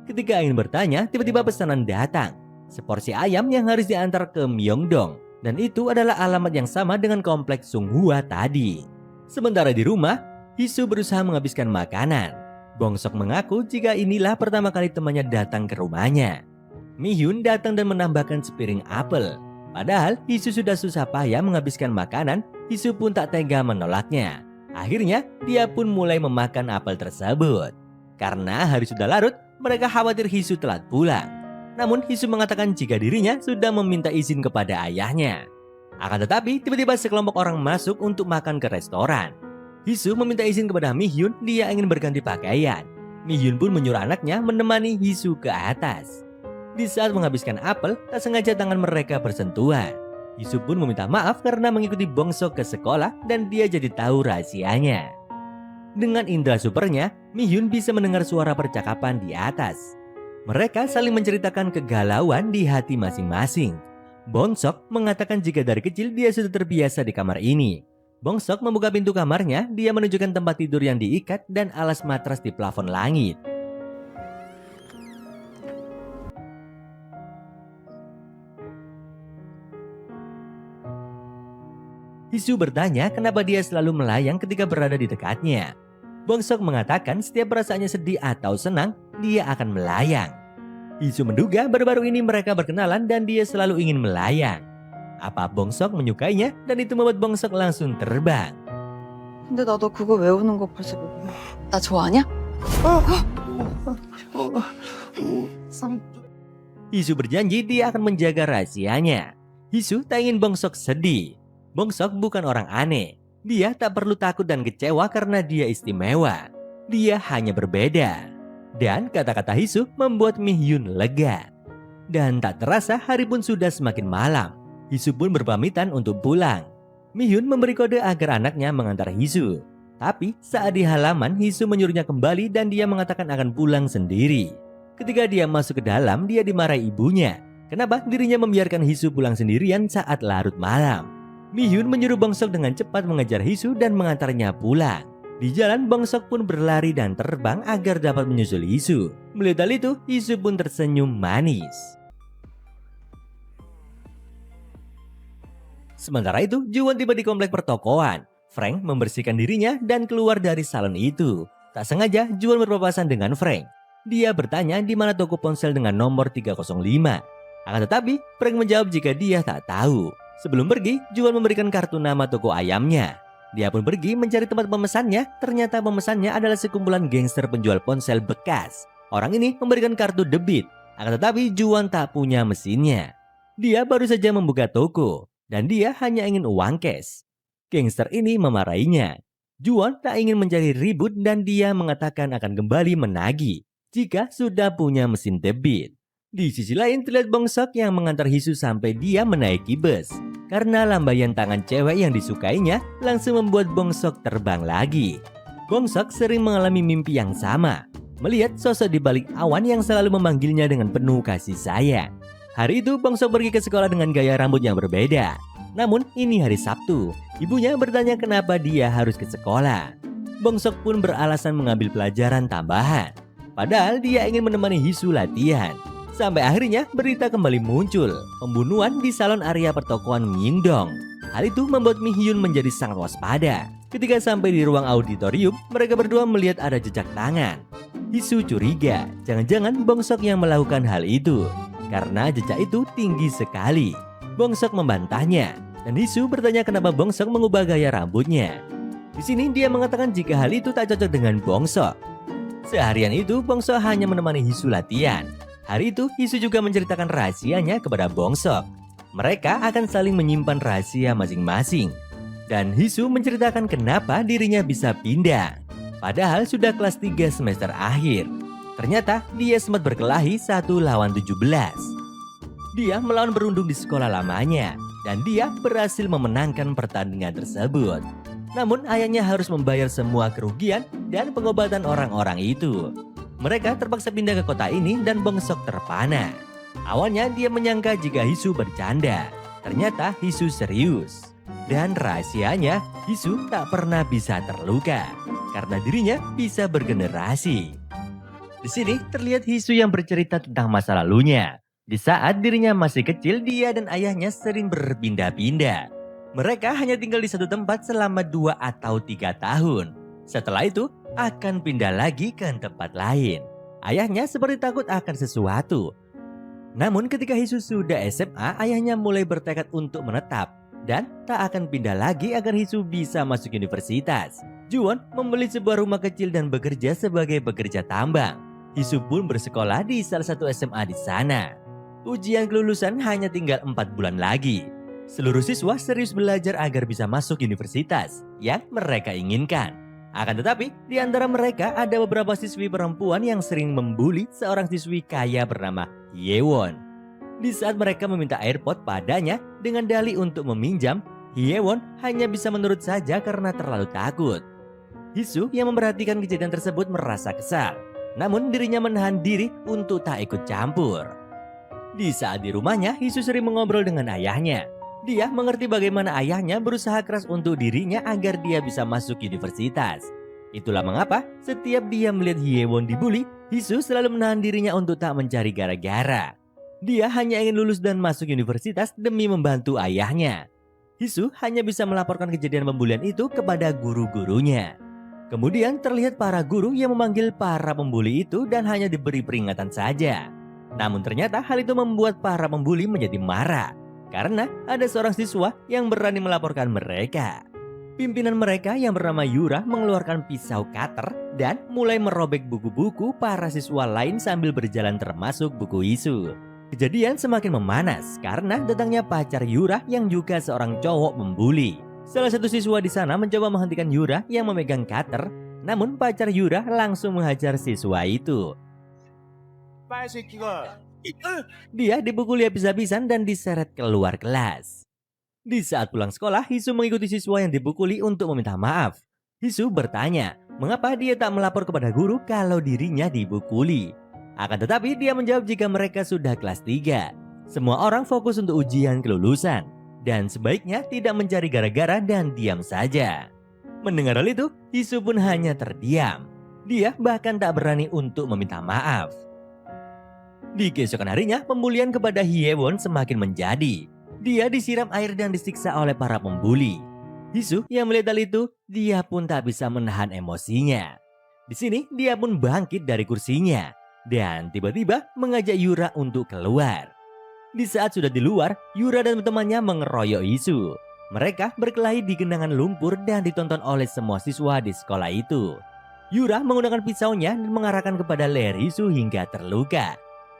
Ketika ingin bertanya, tiba-tiba pesanan datang. Seporsi ayam yang harus diantar ke Myeongdong. Dan itu adalah alamat yang sama dengan kompleks Sung Hwa tadi. Sementara di rumah, Hisu berusaha menghabiskan makanan. Bongsok mengaku jika inilah pertama kali temannya datang ke rumahnya. Mi-hyun datang dan menambahkan sepiring apel. Padahal Hisu sudah susah payah menghabiskan makanan, Hisu pun tak tega menolaknya. Akhirnya dia pun mulai memakan apel tersebut. Karena hari sudah larut, mereka khawatir Hisu telat pulang. Namun Hisu mengatakan jika dirinya sudah meminta izin kepada ayahnya. Akan tetapi tiba-tiba sekelompok orang masuk untuk makan ke restoran. Hisu meminta izin kepada Mi-hyun, dia ingin berganti pakaian. Mi-hyun pun menyuruh anaknya menemani Hisu ke atas. Di saat menghabiskan apel, tak sengaja tangan mereka bersentuhan. Hisu pun meminta maaf karena mengikuti Bongsok ke sekolah dan dia jadi tahu rahasianya. Dengan indera supernya, Mi-hyun bisa mendengar suara percakapan di atas. Mereka saling menceritakan kegalauan di hati masing-masing. Bongsok mengatakan jika dari kecil dia sudah terbiasa di kamar ini. Bongsok membuka pintu kamarnya, dia menunjukkan tempat tidur yang diikat dan alas matras di plafon langit. Hisu bertanya kenapa dia selalu melayang ketika berada di dekatnya. Bongsok mengatakan setiap perasaannya sedih atau senang, dia akan melayang. Hisu menduga baru-baru ini mereka berkenalan dan dia selalu ingin melayang. Apa Bongsok menyukainya dan itu membuat Bongsok langsung terbang. 근데 나도 그거 외우는 거 벌써 모르고. 나 좋아하냐? Hisu berjanji dia akan menjaga rahasianya. Hisu tak ingin Bongsok sedih. Bongsok bukan orang aneh. Dia tak perlu takut dan kecewa karena dia istimewa. Dia hanya berbeda. Dan kata-kata Hisu membuat Mi-hyun lega. Dan tak terasa hari pun sudah semakin malam. Hisu pun berpamitan untuk pulang. Mi-hyun memberi kode agar anaknya mengantar Hisu. Tapi saat di halaman, Hisu menyuruhnya kembali dan dia mengatakan akan pulang sendiri. Ketika dia masuk ke dalam, dia dimarahi ibunya. Kenapa dirinya membiarkan Hisu pulang sendirian saat larut malam? Mi-hyun menyuruh Bongsok dengan cepat mengejar Hisu dan mengantarnya pulang. Di jalan, Bongsok pun berlari dan terbang agar dapat menyusul Hisu. Melihat hal itu, Hisu pun tersenyum manis. Sementara itu, Juwon tiba di komplek pertokoan. Frank membersihkan dirinya dan keluar dari salon itu. Tak sengaja, Juwon berpapasan dengan Frank. Dia bertanya di mana toko ponsel dengan nomor 305. Akan tetapi, Frank menjawab jika dia tak tahu. Sebelum pergi, Juwon memberikan kartu nama toko ayamnya. Dia pun pergi mencari tempat pemesannya. Ternyata pemesannya adalah sekumpulan gangster penjual ponsel bekas. Orang ini memberikan kartu debit. Akan tetapi Juwon tak punya mesinnya. Dia baru saja membuka toko. Dan dia hanya ingin uang cash. Gangster ini memarahinya. Juwon tak ingin mencari ribut dan dia mengatakan akan kembali menagih jika sudah punya mesin debit. Di sisi lain terlihat Bongsok yang mengantar Hisu sampai dia menaiki bus. Karena lambaian tangan cewek yang disukainya langsung membuat Bongsok terbang lagi. Bongsok sering mengalami mimpi yang sama, melihat sosok di balik awan yang selalu memanggilnya dengan penuh kasih sayang. Hari itu Bongsok pergi ke sekolah dengan gaya rambut yang berbeda. Namun ini hari Sabtu, ibunya bertanya kenapa dia harus ke sekolah. Bongsok pun beralasan mengambil pelajaran tambahan. Padahal dia ingin menemani Hisu latihan. Sampai akhirnya berita kembali muncul, pembunuhan di salon area pertokoan Myeongdong. Hal itu membuat Mi Hyun menjadi sangat waspada. Ketika sampai di ruang auditorium, mereka berdua melihat ada jejak tangan. Hisu curiga, jangan-jangan Bongsok yang melakukan hal itu. Karena jejak itu tinggi sekali. Bongsok membantahnya, dan Hisu bertanya kenapa Bongsok mengubah gaya rambutnya. Di sini dia mengatakan jika hal itu tak cocok dengan Bongsok. Seharian itu Bongsok hanya menemani Hisu latihan. Hari itu Hisu juga menceritakan rahasianya kepada Bongsok. Mereka akan saling menyimpan rahasia masing-masing. Dan Hisu menceritakan kenapa dirinya bisa pindah. Padahal sudah kelas 3 semester akhir. Ternyata dia sempat berkelahi 1 lawan 17. Dia melawan berundung di sekolah lamanya. Dan dia berhasil memenangkan pertandingan tersebut. Namun ayahnya harus membayar semua kerugian dan pengobatan orang-orang itu. Mereka terpaksa pindah ke kota ini dan Bongsok terpana. Awalnya dia menyangka jika Hisu bercanda. Ternyata Hisu serius. Dan rahasianya, Hisu tak pernah bisa terluka. Karena dirinya bisa bergenerasi. Di sini terlihat Hisu yang bercerita tentang masa lalunya. Di saat dirinya masih kecil, dia dan ayahnya sering berpindah-pindah. Mereka hanya tinggal di satu tempat selama 2 atau 3 tahun. Setelah itu, akan pindah lagi ke tempat lain. Ayahnya seperti takut akan sesuatu. Namun ketika Hisu sudah SMA, ayahnya mulai bertekad untuk menetap dan tak akan pindah lagi agar Hisu bisa masuk universitas. Juwon membeli sebuah rumah kecil dan bekerja sebagai pekerja tambang. Hisu pun bersekolah di salah satu SMA di sana. Ujian kelulusan hanya tinggal 4 bulan lagi. Seluruh siswa serius belajar agar bisa masuk universitas yang mereka inginkan. Akan tetapi, di antara mereka ada beberapa siswi perempuan yang sering membuli seorang siswi kaya bernama Hyewon. Di saat mereka meminta AirPod padanya dengan dalih untuk meminjam, Hyewon hanya bisa menurut saja karena terlalu takut. Hisu yang memperhatikan kejadian tersebut merasa kesal. Namun dirinya menahan diri untuk tak ikut campur. Di saat di rumahnya, Hisu sering mengobrol dengan ayahnya. Dia mengerti bagaimana ayahnya berusaha keras untuk dirinya agar dia bisa masuk universitas. Itulah mengapa setiap dia melihat Hyewon dibully, Hisu selalu menahan dirinya untuk tak mencari gara-gara. Dia hanya ingin lulus dan masuk universitas demi membantu ayahnya. Hisu hanya bisa melaporkan kejadian pembulian itu kepada guru-gurunya. Kemudian terlihat para guru yang memanggil para pembuli itu dan hanya diberi peringatan saja. Namun ternyata hal itu membuat para pembuli menjadi marah. Karena ada seorang siswa yang berani melaporkan mereka. Pimpinan mereka yang bernama Yura mengeluarkan pisau cutter dan mulai merobek buku-buku para siswa lain sambil berjalan termasuk buku Hisu. Kejadian semakin memanas karena datangnya pacar Yura yang juga seorang cowok membuli. Salah satu siswa di sana mencoba menghentikan Yura yang memegang cutter, namun pacar Yura langsung menghajar siswa itu. Dia dipukuli habis-habisan dan diseret keluar kelas. Di saat pulang sekolah, Hisu mengikuti siswa yang dipukuli untuk meminta maaf. Hisu bertanya, mengapa dia tak melapor kepada guru kalau dirinya dipukuli. Akan tetapi dia menjawab jika mereka sudah kelas 3. Semua orang fokus untuk ujian kelulusan. Dan sebaiknya tidak mencari gara-gara dan diam saja. Mendengar hal itu, Hisu pun hanya terdiam. Dia bahkan tak berani untuk meminta maaf. Di keesokan harinya, pembulian kepada Hyewon semakin menjadi. Dia disiram air dan disiksa oleh para pembuli. Hisu yang melihat hal itu, dia pun tak bisa menahan emosinya. Di sini, dia pun bangkit dari kursinya dan tiba-tiba mengajak Yura untuk keluar. Di saat sudah di luar, Yura dan temannya mengeroyok Hisu. Mereka berkelahi di genangan lumpur dan ditonton oleh semua siswa di sekolah itu. Yura menggunakan pisaunya dan mengarahkan kepada leher Hisu hingga terluka.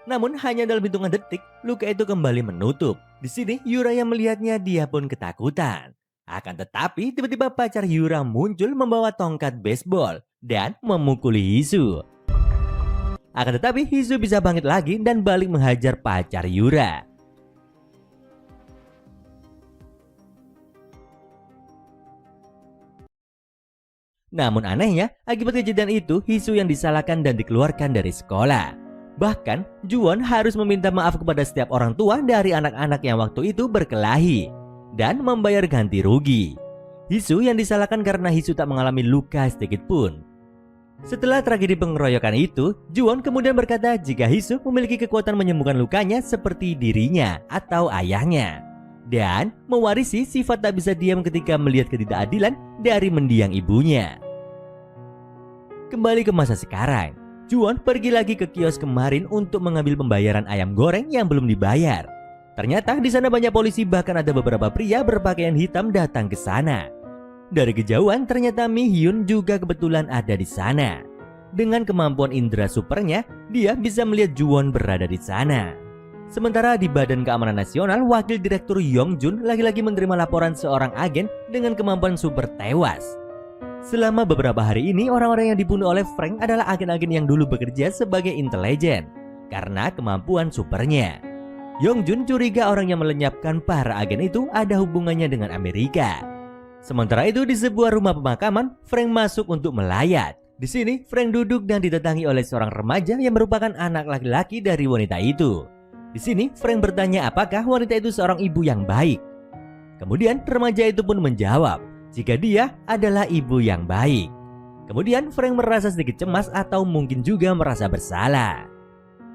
Namun hanya dalam hitungan detik, luka itu kembali menutup. Di sini Yura yang melihatnya dia pun ketakutan. Akan tetapi tiba-tiba pacar Yura muncul membawa tongkat baseball dan memukuli Hisu. Akan tetapi Hisu bisa bangkit lagi dan balik menghajar pacar Yura. Namun anehnya, akibat kejadian itu Hisu yang disalahkan dan dikeluarkan dari sekolah. Bahkan, Juwon harus meminta maaf kepada setiap orang tua dari anak-anak yang waktu itu berkelahi dan membayar ganti rugi. Hisu yang disalahkan karena Hisu tak mengalami luka sedikit pun. Setelah tragedi pengeroyokan itu, Juwon kemudian berkata jika Hisu memiliki kekuatan menyembuhkan lukanya seperti dirinya atau ayahnya, dan mewarisi sifat tak bisa diam ketika melihat ketidakadilan dari mendiang ibunya. Kembali ke masa sekarang, Juwon pergi lagi ke kios kemarin untuk mengambil pembayaran ayam goreng yang belum dibayar. Ternyata di sana banyak polisi, bahkan ada beberapa pria berpakaian hitam datang ke sana. Dari kejauhan ternyata Mi Hyun juga kebetulan ada di sana. Dengan kemampuan indera supernya, dia bisa melihat Juwon berada di sana. Sementara di Badan Keamanan Nasional, Wakil Direktur Yong Jun lagi-lagi menerima laporan seorang agen dengan kemampuan super tewas. Selama beberapa hari ini, orang-orang yang dibunuh oleh Frank adalah agen-agen yang dulu bekerja sebagai intelijen karena kemampuan supernya. Yong Jun curiga orang yang melenyapkan para agen itu ada hubungannya dengan Amerika. Sementara itu di sebuah rumah pemakaman, Frank masuk untuk melayat. Di sini, Frank duduk dan didatangi oleh seorang remaja yang merupakan anak laki-laki dari wanita itu. Di sini, Frank bertanya apakah wanita itu seorang ibu yang baik. Kemudian remaja itu pun menjawab jika dia adalah ibu yang baik. Kemudian Frank merasa sedikit cemas atau mungkin juga merasa bersalah.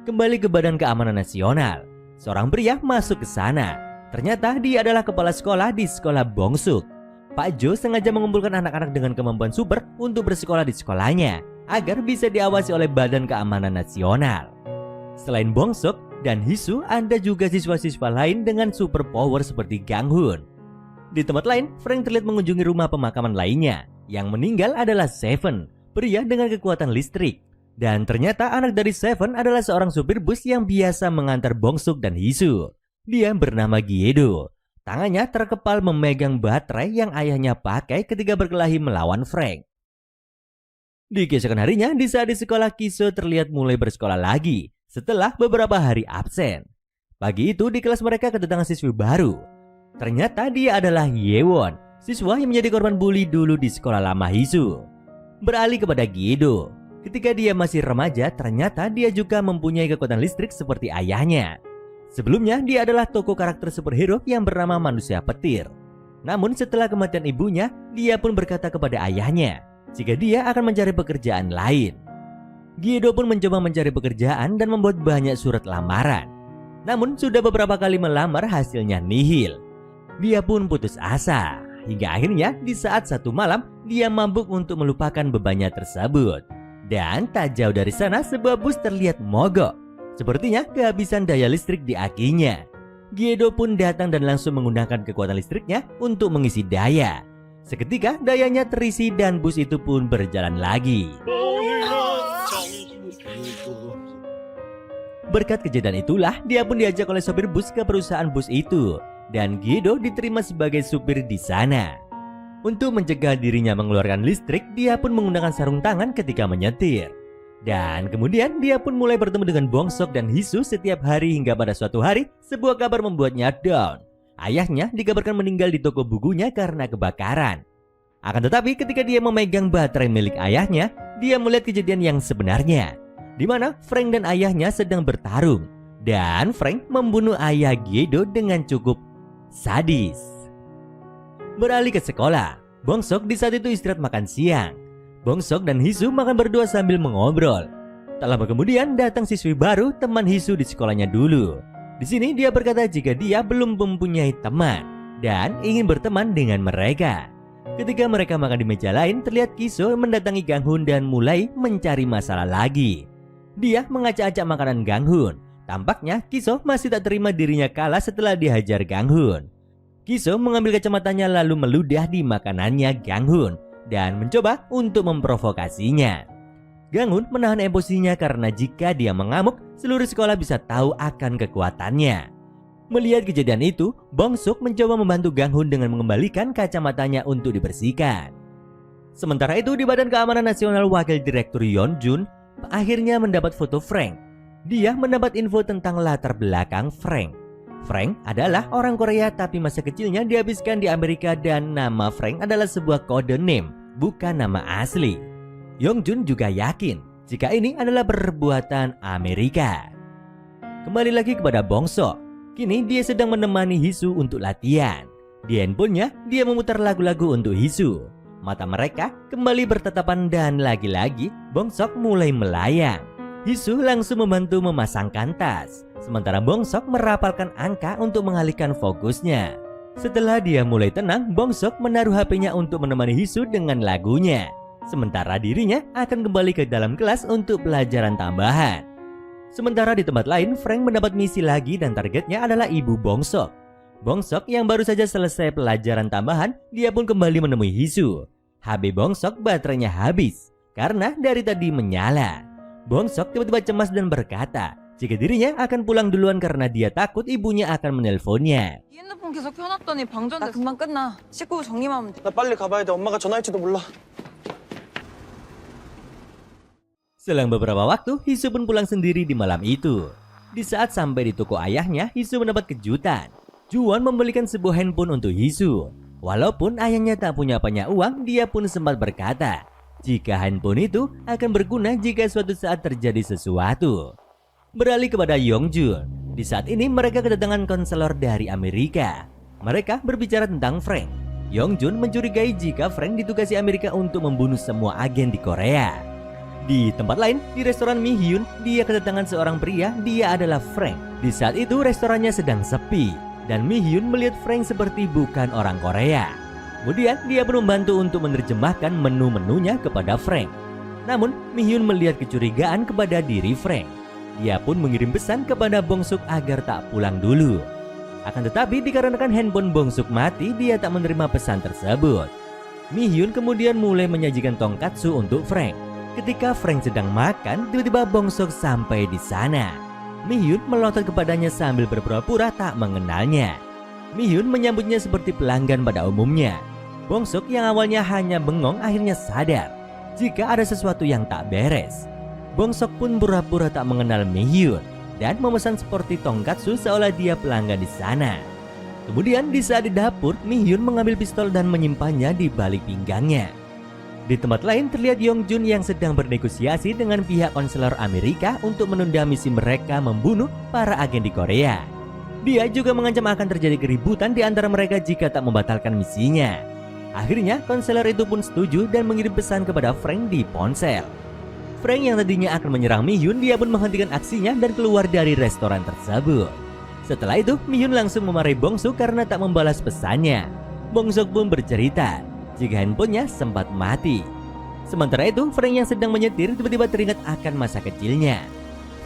Kembali ke Badan Keamanan Nasional, seorang pria masuk ke sana. Ternyata dia adalah kepala sekolah di sekolah Bongsuk. Pak Jo sengaja mengumpulkan anak-anak dengan kemampuan super untuk bersekolah di sekolahnya agar bisa diawasi oleh Badan Keamanan Nasional. Selain Bongsuk dan Hisu, ada juga siswa-siswa lain dengan super power seperti Gang Hun. Di tempat lain, Frank terlihat mengunjungi rumah pemakaman lainnya. Yang meninggal adalah Seven, pria dengan kekuatan listrik. Dan ternyata anak dari Seven adalah seorang supir bus yang biasa mengantar Bongsuk dan Hisu. Dia bernama Giedo. Tangannya terkepal memegang baterai yang ayahnya pakai ketika berkelahi melawan Frank. Di keesokan harinya, di saat di sekolah, Kiso terlihat mulai bersekolah lagi setelah beberapa hari absen. Pagi itu di kelas mereka kedatangan siswi baru. Ternyata dia adalah Yewon, siswa yang menjadi korban bully dulu di sekolah lama Hisu. Beralih kepada Giedo. Ketika dia masih remaja, ternyata dia juga mempunyai kekuatan listrik seperti ayahnya. Sebelumnya, dia adalah tokoh karakter superhero yang bernama Manusia Petir. Namun setelah kematian ibunya, dia pun berkata kepada ayahnya jika dia akan mencari pekerjaan lain. Giedo pun mencoba mencari pekerjaan dan membuat banyak surat lamaran. Namun sudah beberapa kali melamar, hasilnya nihil. Dia pun putus asa. Hingga akhirnya di saat satu malam, dia mabuk untuk melupakan bebannya tersebut. Dan tak jauh dari sana sebuah bus terlihat mogok. Sepertinya kehabisan daya listrik di akinya. Giedo pun datang dan langsung menggunakan kekuatan listriknya untuk mengisi daya. Seketika dayanya terisi dan bus itu pun berjalan lagi. Berkat kejadian itulah, dia pun diajak oleh sopir bus ke perusahaan bus itu. Dan Giedo diterima sebagai supir di sana. Untuk mencegah dirinya mengeluarkan listrik, dia pun menggunakan sarung tangan ketika menyetir. Dan kemudian dia pun mulai bertemu dengan Bongsuk dan Hisu setiap hari hingga pada suatu hari sebuah kabar membuatnya down. Ayahnya dikabarkan meninggal di toko bukunya karena kebakaran. Akan tetapi ketika dia memegang baterai milik ayahnya, dia melihat kejadian yang sebenarnya, di mana Frank dan ayahnya sedang bertarung. Dan Frank membunuh ayah Giedo dengan cukup sadis. Beralih ke sekolah, Bongsuk di saat itu istirahat makan siang. Bongsuk dan Hisu makan berdua sambil mengobrol. Tak lama kemudian datang siswi baru, teman Hisu di sekolahnya dulu. Di sini dia berkata jika dia belum mempunyai teman dan ingin berteman dengan mereka. Ketika mereka makan di meja lain, terlihat Kiso mendatangi Gang Hun dan mulai mencari masalah lagi. Dia mengacak-acak makanan Gang Hun. Tampaknya Kiso masih tak terima dirinya kalah setelah dihajar Gang Hun. Kiso mengambil kacamatanya lalu meludah di makanannya Gang Hun dan mencoba untuk memprovokasinya. Gang Hun menahan emosinya karena jika dia mengamuk, seluruh sekolah bisa tahu akan kekuatannya. Melihat kejadian itu, Bong Suk mencoba membantu Gang Hun dengan mengembalikan kacamatanya untuk dibersihkan. Sementara itu di Badan Keamanan Nasional, Wakil Direktur Yeon Jun akhirnya mendapat foto Frank. Dia mendapat info tentang latar belakang Frank. Frank adalah orang Korea tapi masa kecilnya dihabiskan di Amerika dan nama Frank adalah sebuah kode name, bukan nama asli. Yeon Jun juga yakin jika ini adalah perbuatan Amerika. Kembali lagi kepada Bong Sok. Kini dia sedang menemani Hisu untuk latihan. Di handphonenya, dia memutar lagu-lagu untuk Hisu. Mata mereka kembali bertatapan dan lagi-lagi Bong Sok mulai melayang. Hisu langsung membantu memasangkan tas. Sementara Bong Sok merapalkan angka untuk mengalihkan fokusnya. Setelah dia mulai tenang, Bong Sok menaruh HP-nya untuk menemani Hisu dengan lagunya. Sementara dirinya akan kembali ke dalam kelas untuk pelajaran tambahan. Sementara di tempat lain, Frank mendapat misi lagi dan targetnya adalah ibu Bong Sok. Bong Sok yang baru saja selesai pelajaran tambahan, dia pun kembali menemui Hisu. HP Bong Sok baterainya habis karena dari tadi menyala. Bong Sok tiba-tiba cemas dan berkata jika dirinya akan pulang duluan karena dia takut ibunya akan menelponnya. 이 핸드폰 계속 켜놨더니 방전돼. 나 금방 끝나. 씻고 정리만 하면 돼. 나 빨리 가봐야 돼. 엄마가 전화할지도 몰라. Selang beberapa waktu, Hisu pun pulang sendiri di malam itu. Di saat sampai di toko ayahnya, Hisu mendapat kejutan. Juwon membelikan sebuah handphone untuk Hisu. Walaupun ayahnya tak punya banyak uang, dia pun sempat berkata jika handphone itu akan berguna jika suatu saat terjadi sesuatu. Beralih kepada Yeongjun. Di saat ini mereka kedatangan konselor dari Amerika. Mereka berbicara tentang Frank. Yeongjun mencurigai jika Frank ditugasi Amerika untuk membunuh semua agen di Korea. Di tempat lain, di restoran Mi Hyun, dia kedatangan seorang pria, dia adalah Frank. Di saat itu restorannya sedang sepi, dan Mi Hyun melihat Frank seperti bukan orang Korea. Kemudian dia pun membantu untuk menerjemahkan menu-menunya kepada Frank. Namun, Mi Hyun melihat kecurigaan kepada diri Frank. Dia pun mengirim pesan kepada Bong Suk agar tak pulang dulu. Akan tetapi dikarenakan handphone Bong Suk mati, dia tak menerima pesan tersebut. Mi Hyun kemudian mulai menyajikan tongkatsu untuk Frank. Ketika Frank sedang makan, tiba-tiba Bong Suk sampai di sana. Mi Hyun melotot kepadanya sambil berpura-pura tak mengenalnya. Mi Hyun menyambutnya seperti pelanggan pada umumnya. Bong Suk yang awalnya hanya bengong akhirnya sadar jika ada sesuatu yang tak beres. Bong Suk pun pura-pura tak mengenal Mi Hyun dan memesan seperti tongkatsu seolah dia pelanggan di sana. Kemudian di saat di dapur, Mi Hyun mengambil pistol dan menyimpannya di balik pinggangnya. Di tempat lain terlihat Yeongjun yang sedang bernegosiasi dengan pihak konselor Amerika untuk menunda misi mereka membunuh para agen di Korea. Dia juga mengancam akan terjadi keributan di antara mereka jika tak membatalkan misinya. Akhirnya konselor itu pun setuju dan mengirim pesan kepada Frank di ponsel. Frank yang tadinya akan menyerang Mi Hyun, dia pun menghentikan aksinya dan keluar dari restoran tersebut. Setelah itu, Mi Hyun langsung memarahi Bong Suk karena tak membalas pesannya. Bong Suk pun bercerita jika handphonenya sempat mati. Sementara itu, Frank yang sedang menyetir tiba-tiba teringat akan masa kecilnya.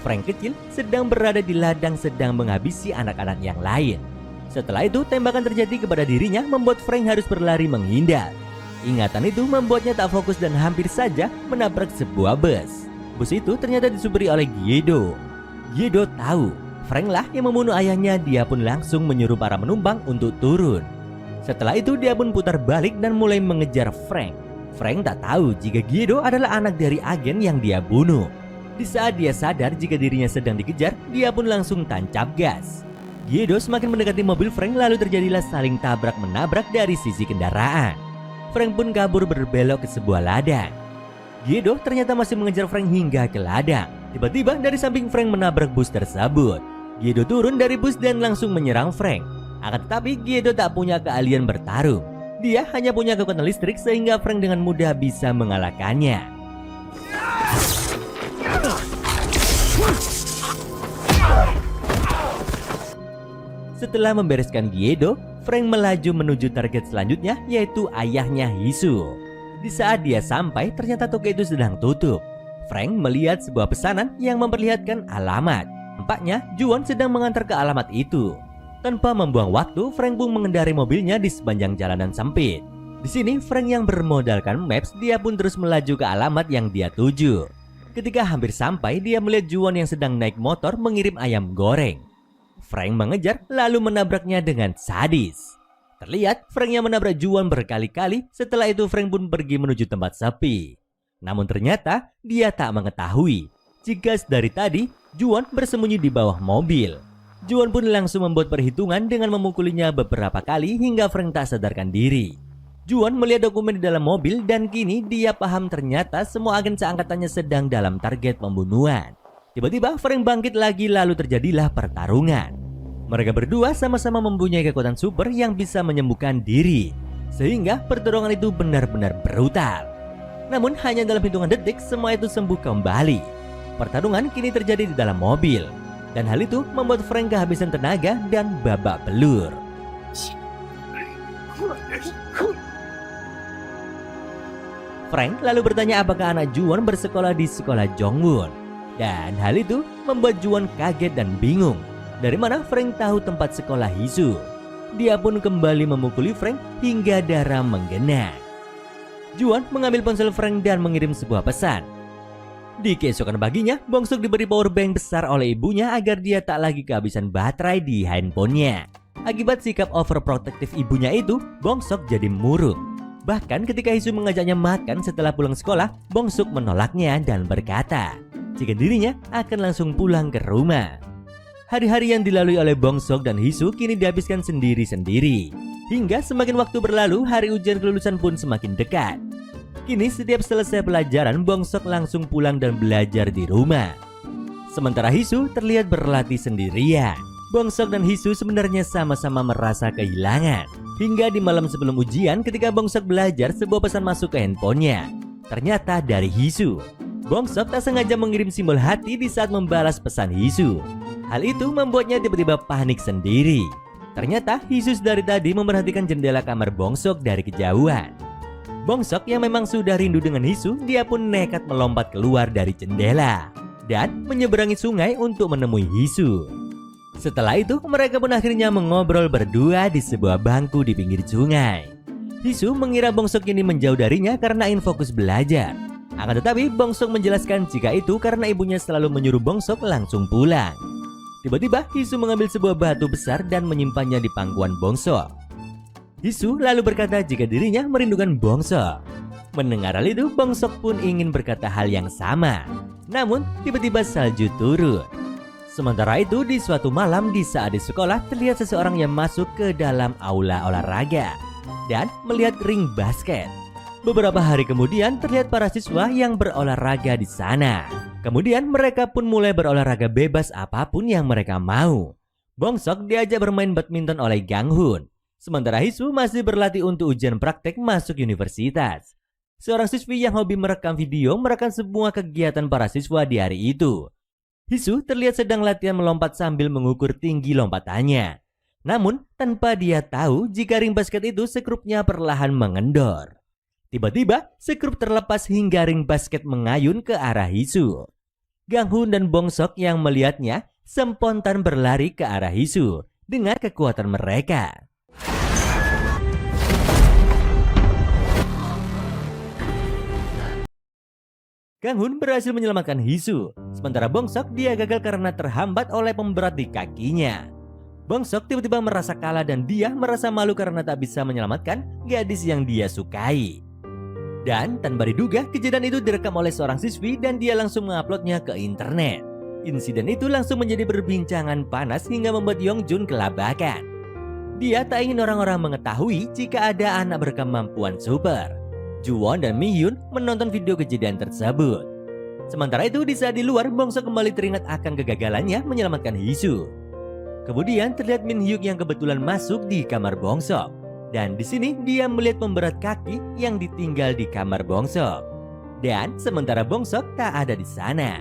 Frank kecil sedang berada di ladang sedang menghabisi anak-anak yang lain. Setelah itu, tembakan terjadi kepada dirinya membuat Frank harus berlari menghindar. Ingatan itu membuatnya tak fokus dan hampir saja menabrak sebuah bus. Bus itu ternyata disupiri oleh Gyedo. Gyedo tahu Frank lah yang membunuh ayahnya, dia pun langsung menyuruh para penumpang untuk turun. Setelah itu dia pun putar balik dan mulai mengejar Frank. Frank tak tahu jika Gyedo adalah anak dari agen yang dia bunuh. Di saat dia sadar jika dirinya sedang dikejar, dia pun langsung tancap gas. Gyedo semakin mendekati mobil Frank lalu terjadilah saling tabrak-menabrak dari sisi kendaraan. Frank pun kabur berbelok ke sebuah ladang. Gyedo ternyata masih mengejar Frank hingga ke ladang. Tiba-tiba dari samping Frank menabrak bus tersebut. Gyedo turun dari bus dan langsung menyerang Frank. Akan tetapi Gyedo tak punya keahlian bertarung. Dia hanya punya kekuatan listrik sehingga Frank dengan mudah bisa mengalahkannya. Setelah membereskan Gyedo, Frank melaju menuju target selanjutnya yaitu ayahnya Hisu. Di saat dia sampai, ternyata toko itu sedang tutup. Frank melihat sebuah pesanan yang memperlihatkan alamat. Nampaknya Juwon sedang mengantar ke alamat itu. Tanpa membuang waktu, Frank pun mengendarai mobilnya di sepanjang jalanan sempit. Di sini, Frank yang bermodalkan maps, dia pun terus melaju ke alamat yang dia tuju. Ketika hampir sampai, dia melihat Juwon yang sedang naik motor mengirim ayam goreng. Frank mengejar lalu menabraknya dengan sadis. Terlihat Frank yang menabrak Juwon berkali-kali. Setelah itu Frank pun pergi menuju tempat sepi. Namun ternyata dia tak mengetahui jika dari tadi Juwon bersembunyi di bawah mobil. Juwon pun langsung membuat perhitungan dengan memukulinya beberapa kali hingga Frank tak sadarkan diri. Juwon melihat dokumen di dalam mobil dan kini dia paham ternyata semua agen seangkatannya sedang dalam target pembunuhan. Tiba-tiba Frank bangkit lagi lalu terjadilah pertarungan. Mereka berdua sama-sama mempunyai kekuatan super yang bisa menyembuhkan diri. Sehingga pertarungan itu benar-benar brutal. Namun hanya dalam hitungan detik semua itu sembuh kembali. Pertarungan kini terjadi di dalam mobil. Dan hal itu membuat Frank kehabisan tenaga dan babak belur. Frank lalu bertanya apakah anak Juwon bersekolah di sekolah Jongwon. Dan hal itu membuat Juwon kaget dan bingung. Dari mana Frank tahu tempat sekolah Hisu? Dia pun kembali memukuli Frank hingga darah menggenang. Juwon mengambil ponsel Frank dan mengirim sebuah pesan. Di keesokan paginya, Bongsuk diberi power bank besar oleh ibunya agar dia tak lagi kehabisan baterai di handphonenya. Akibat sikap overprotective ibunya itu, Bongsuk jadi murung. Bahkan ketika Hisu mengajaknya makan setelah pulang sekolah, Bongsuk menolaknya dan berkata jika dirinya akan langsung pulang ke rumah. Hari-hari yang dilalui oleh Bongsuk dan Hisu kini dihabiskan sendiri-sendiri. Hingga semakin waktu berlalu, hari ujian kelulusan pun semakin dekat. Kini setiap selesai pelajaran, Bongsuk langsung pulang dan belajar di rumah. Sementara Hisu terlihat berlatih sendirian. Bongsuk dan Hisu sebenarnya sama-sama merasa kehilangan. Hingga di malam sebelum ujian ketika Bongsuk belajar, sebuah pesan masuk ke handphonenya. Ternyata dari Hisu. Bongsuk tak sengaja mengirim simbol hati di saat membalas pesan Hisu. Hal itu membuatnya tiba-tiba panik sendiri. Ternyata Hisu dari tadi memperhatikan jendela kamar Bongsuk dari kejauhan. Bongsuk yang memang sudah rindu dengan Hisu, dia pun nekat melompat keluar dari jendela dan menyeberangi sungai untuk menemui Hisu. Setelah itu mereka pun akhirnya mengobrol berdua di sebuah bangku di pinggir sungai. Hisu mengira Bongsuk ini menjauh darinya karena ingin fokus belajar. Akan tetapi Bongsuk menjelaskan jika itu karena ibunya selalu menyuruh Bongsuk langsung pulang. Tiba-tiba Hisu mengambil sebuah batu besar dan menyimpannya di pangkuan Bongsuk. Hisu lalu berkata jika dirinya merindukan Bongsuk. Mendengar hal itu, Bongsuk pun ingin berkata hal yang sama. Namun tiba-tiba salju turun. Sementara itu di suatu malam di saat di sekolah terlihat seseorang yang masuk ke dalam aula olahraga dan melihat ring basket. Beberapa hari kemudian terlihat para siswa yang berolahraga di sana. Kemudian mereka pun mulai berolahraga bebas apapun yang mereka mau. Bongsuk diajak bermain badminton oleh Gang Hun. Sementara Hisu masih berlatih untuk ujian praktek masuk universitas. Seorang siswi yang hobi merekam video merekam semua kegiatan para siswa di hari itu. Hisu terlihat sedang latihan melompat sambil mengukur tinggi lompatannya. Namun tanpa dia tahu jika ring basket itu sekrupnya perlahan mengendor. Tiba-tiba sekrup terlepas hingga ring basket mengayun ke arah Hisu. Gang Hun dan Bongsuk yang melihatnya spontan berlari ke arah Hisu dengan kekuatan mereka. Gang Hun berhasil menyelamatkan Hisu, sementara Bongsuk dia gagal karena terhambat oleh pemberat di kakinya. Bongsuk tiba-tiba merasa kalah dan dia merasa malu karena tak bisa menyelamatkan gadis yang dia sukai. Dan tanpa diduga kejadian itu direkam oleh seorang siswi dan dia langsung menguploadnya ke internet. Insiden itu langsung menjadi perbincangan panas hingga membuat Yongjun kelabakan. Dia tak ingin orang-orang mengetahui jika ada anak berkemampuan super. Juwon dan Mihyun menonton video kejadian tersebut. Sementara itu di saat di luar, Bongsuk kembali teringat akan kegagalannya menyelamatkan Hisu. Kemudian terlihat Min Hyuk yang kebetulan masuk di kamar Bongsuk. Dan di sini dia melihat pemberat kaki yang ditinggal di kamar Bongsuk. Dan sementara Bongsuk tak ada di sana.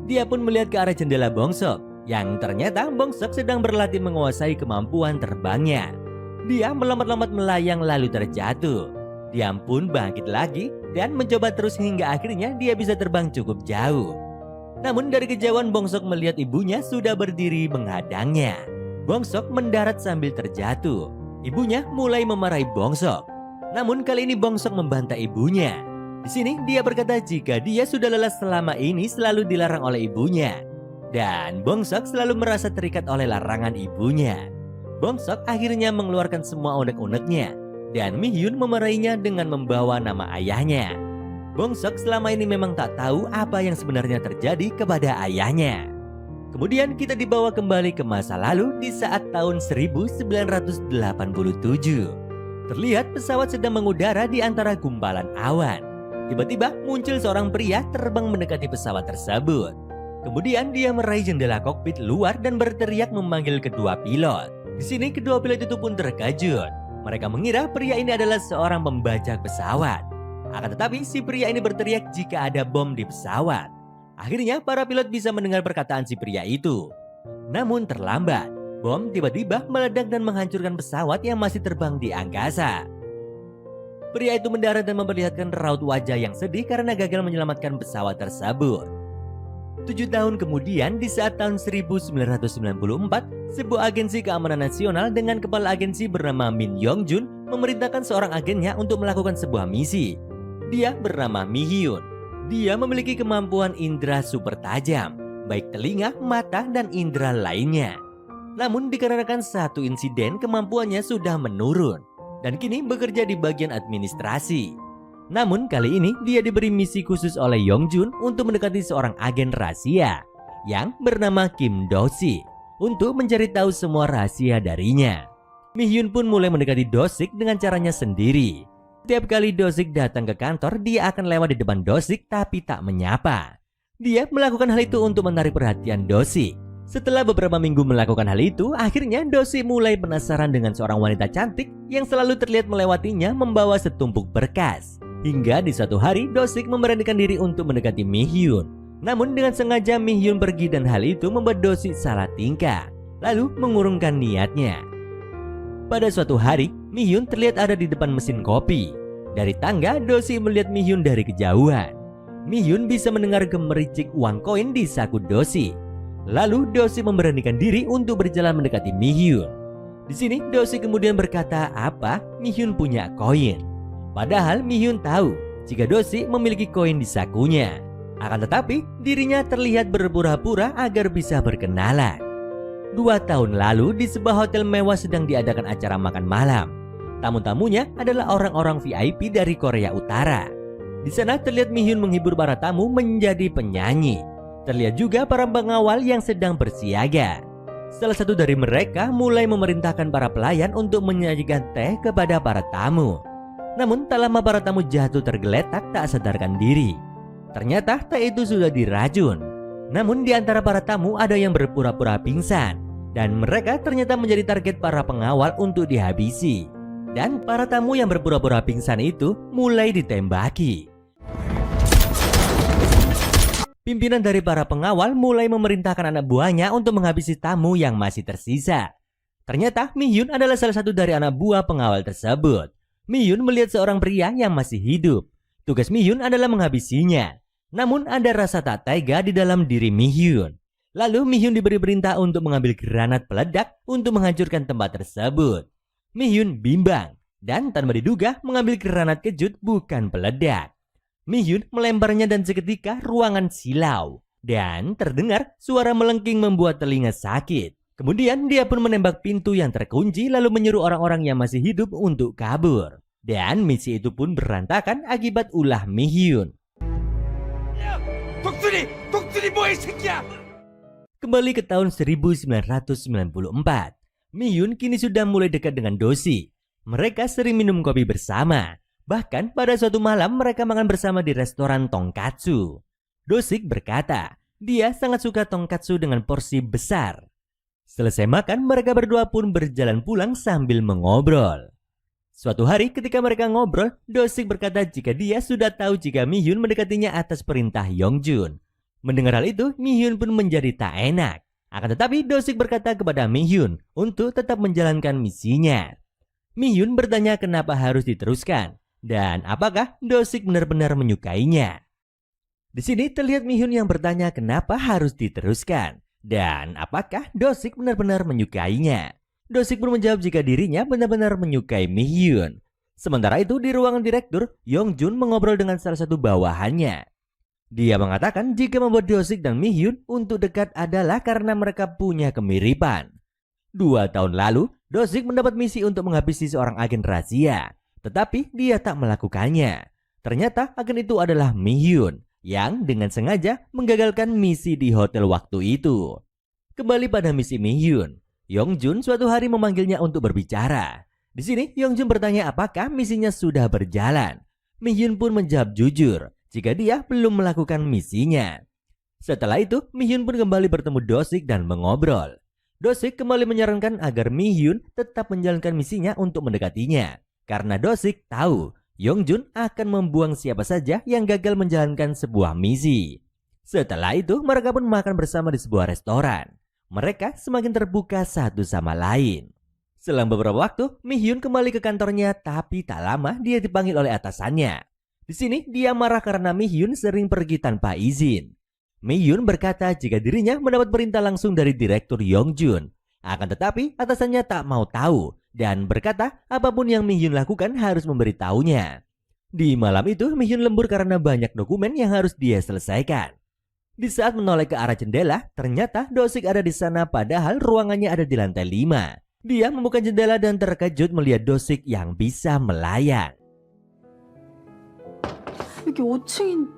Dia pun melihat ke arah jendela Bongsuk, yang ternyata Bongsuk sedang berlatih menguasai kemampuan terbangnya. Dia melompat-lompat melayang lalu terjatuh. Dia pun bangkit lagi dan mencoba terus hingga akhirnya dia bisa terbang cukup jauh. Namun dari kejauhan Bongsuk melihat ibunya sudah berdiri menghadangnya. Bongsuk mendarat sambil terjatuh. Ibunya mulai memarahi Bongsuk. Namun kali ini Bongsuk membantah ibunya. Di sini dia berkata jika dia sudah lelah selama ini selalu dilarang oleh ibunya. Dan Bongsok selalu merasa terikat oleh larangan ibunya. Bongsok akhirnya mengeluarkan semua unek-uneknya dan Mi-hyun memarahinya dengan membawa nama ayahnya. Bongsok selama ini memang tak tahu apa yang sebenarnya terjadi kepada ayahnya. Kemudian kita dibawa kembali ke masa lalu di saat tahun 1987. Terlihat pesawat sedang mengudara di antara gumpalan awan. Tiba-tiba muncul seorang pria terbang mendekati pesawat tersebut. Kemudian dia meraih jendela kokpit luar dan berteriak memanggil kedua pilot. Di sini kedua pilot itu pun terkejut. Mereka mengira pria ini adalah seorang pembajak pesawat. Akan tetapi si pria ini berteriak jika ada bom di pesawat. Akhirnya para pilot bisa mendengar perkataan si pria itu. Namun terlambat, bom tiba-tiba meledak dan menghancurkan pesawat yang masih terbang di angkasa. Pria itu mendarat dan memperlihatkan raut wajah yang sedih karena gagal menyelamatkan pesawat tersebut. 7 tahun kemudian di saat tahun 1994, sebuah agensi keamanan nasional dengan kepala agensi bernama Min Yong-jun memerintahkan seorang agennya untuk melakukan sebuah misi. Dia bernama Mi-hyun. Dia memiliki kemampuan indera super tajam, baik telinga, mata, dan indera lainnya. Namun dikarenakan satu insiden kemampuannya sudah menurun dan kini bekerja di bagian administrasi. Namun kali ini dia diberi misi khusus oleh Yong-jun untuk mendekati seorang agen rahasia yang bernama Kim Do-sik untuk mencari tahu semua rahasia darinya. Mi-hyun pun mulai mendekati Do-sik dengan caranya sendiri. Setiap kali Do-sik datang ke kantor, dia akan lewat di depan Do-sik tapi tak menyapa. Dia melakukan hal itu untuk menarik perhatian Do-sik. Setelah beberapa minggu melakukan hal itu, akhirnya Do-sik mulai penasaran dengan seorang wanita cantik yang selalu terlihat melewatinya membawa setumpuk berkas. Hingga di suatu hari, Do-sik memberanikan diri untuk mendekati Mi-hyun. Namun dengan sengaja Mi-hyun pergi dan hal itu membuat Do-sik salah tingkah, lalu mengurungkan niatnya. Pada suatu hari, Mi-hyun terlihat ada di depan mesin kopi. Dari tangga, Do-sik melihat Mi-hyun dari kejauhan. Mi-hyun bisa mendengar gemericik uang koin di saku Do-sik. Lalu Do-sik memberanikan diri untuk berjalan mendekati Mi-hyun. Di sini Do-sik kemudian berkata apa Mi-hyun punya koin. Padahal Mi-hyun tahu jika Do-sik memiliki koin di sakunya. Akan tetapi dirinya terlihat berpura-pura agar bisa berkenalan. 2 tahun lalu di sebuah hotel mewah sedang diadakan acara makan malam. Tamu-tamunya adalah orang-orang VIP dari Korea Utara. Di sana terlihat Mi-hyun menghibur para tamu menjadi penyanyi. Terlihat juga para pengawal yang sedang bersiaga. Salah satu dari mereka mulai memerintahkan para pelayan untuk menyajikan teh kepada para tamu. Namun tak lama para tamu jatuh tergeletak tak sadarkan diri. Ternyata teh itu sudah diracun. Namun di antara para tamu ada yang berpura-pura pingsan dan mereka ternyata menjadi target para pengawal untuk dihabisi. Dan para tamu yang berpura-pura pingsan itu mulai ditembaki. Pimpinan dari para pengawal mulai memerintahkan anak buahnya untuk menghabisi tamu yang masih tersisa. Ternyata Mi-hyun adalah salah satu dari anak buah pengawal tersebut. Mi-hyun melihat seorang pria yang masih hidup. Tugas Mi-hyun adalah menghabisinya. Namun ada rasa tak tega di dalam diri Mi-hyun. Lalu Mi-hyun diberi perintah untuk mengambil granat peledak untuk menghancurkan tempat tersebut. Mi-hyun bimbang dan tanpa diduga mengambil granat kejut bukan peledak. Mi-hyun melemparnya dan seketika ruangan silau. Dan terdengar suara melengking membuat telinga sakit. Kemudian dia pun menembak pintu yang terkunci lalu menyuruh orang-orang yang masih hidup untuk kabur. Dan misi itu pun berantakan akibat ulah Mi-hyun. Kembali ke tahun 1994, Mi-hyun kini sudah mulai dekat dengan Do-sik. Mereka sering minum kopi bersama. Bahkan pada suatu malam mereka makan bersama di restoran tonkatsu. Do-sik berkata, dia sangat suka tonkatsu dengan porsi besar. Selesai makan, mereka berdua pun berjalan pulang sambil mengobrol. Suatu hari ketika mereka ngobrol, Do-sik berkata jika dia sudah tahu jika Mi-hyun mendekatinya atas perintah Yong-jun. Mendengar hal itu, Mi-hyun pun menjadi tak enak. Akan tetapi Do-sik berkata kepada Mi-hyun untuk tetap menjalankan misinya. Mi-hyun bertanya kenapa harus diteruskan dan apakah Do-sik benar-benar menyukainya. Di sini terlihat Mi-hyun yang bertanya kenapa harus diteruskan dan apakah Do-sik benar-benar menyukainya. Do-sik pun menjawab jika dirinya benar-benar menyukai Mi-hyun. Sementara itu di ruangan direktur, Yong-jun mengobrol dengan salah satu bawahannya. Dia mengatakan jika membuat Do-sik dan Mi-hyun untuk dekat adalah karena mereka punya kemiripan. 2 tahun lalu, Do-sik mendapat misi untuk menghabisi seorang agen rahasia, tetapi dia tak melakukannya. Ternyata agen itu adalah Mi-hyun yang dengan sengaja menggagalkan misi di hotel waktu itu. Kembali pada misi Mi-hyun, Yongjun suatu hari memanggilnya untuk berbicara. Di sini Yongjun bertanya apakah misinya sudah berjalan. Mi-hyun pun menjawab jujur jika dia belum melakukan misinya. Setelah itu, Mi-hyun pun kembali bertemu Do-sik dan mengobrol. Do-sik kembali menyarankan agar Mi-hyun tetap menjalankan misinya untuk mendekatinya. Karena Do-sik tahu Yongjun akan membuang siapa saja yang gagal menjalankan sebuah misi. Setelah itu, mereka pun makan bersama di sebuah restoran. Mereka semakin terbuka satu sama lain. Selang beberapa waktu, Mi-hyun kembali ke kantornya, tapi tak lama dia dipanggil oleh atasannya. Di sini dia marah karena Mi-hyun sering pergi tanpa izin. Mi-hyun berkata jika dirinya mendapat perintah langsung dari direktur Yongjun. Akan tetapi atasannya tak mau tahu dan berkata apapun yang Mi-hyun lakukan harus memberitahunya. Di malam itu Mi-hyun lembur karena banyak dokumen yang harus dia selesaikan. Di saat menoleh ke arah jendela, ternyata Do-sik ada di sana padahal ruangannya ada di lantai 5. Dia membuka jendela dan terkejut melihat Do-sik yang bisa melayang. 여기 5층인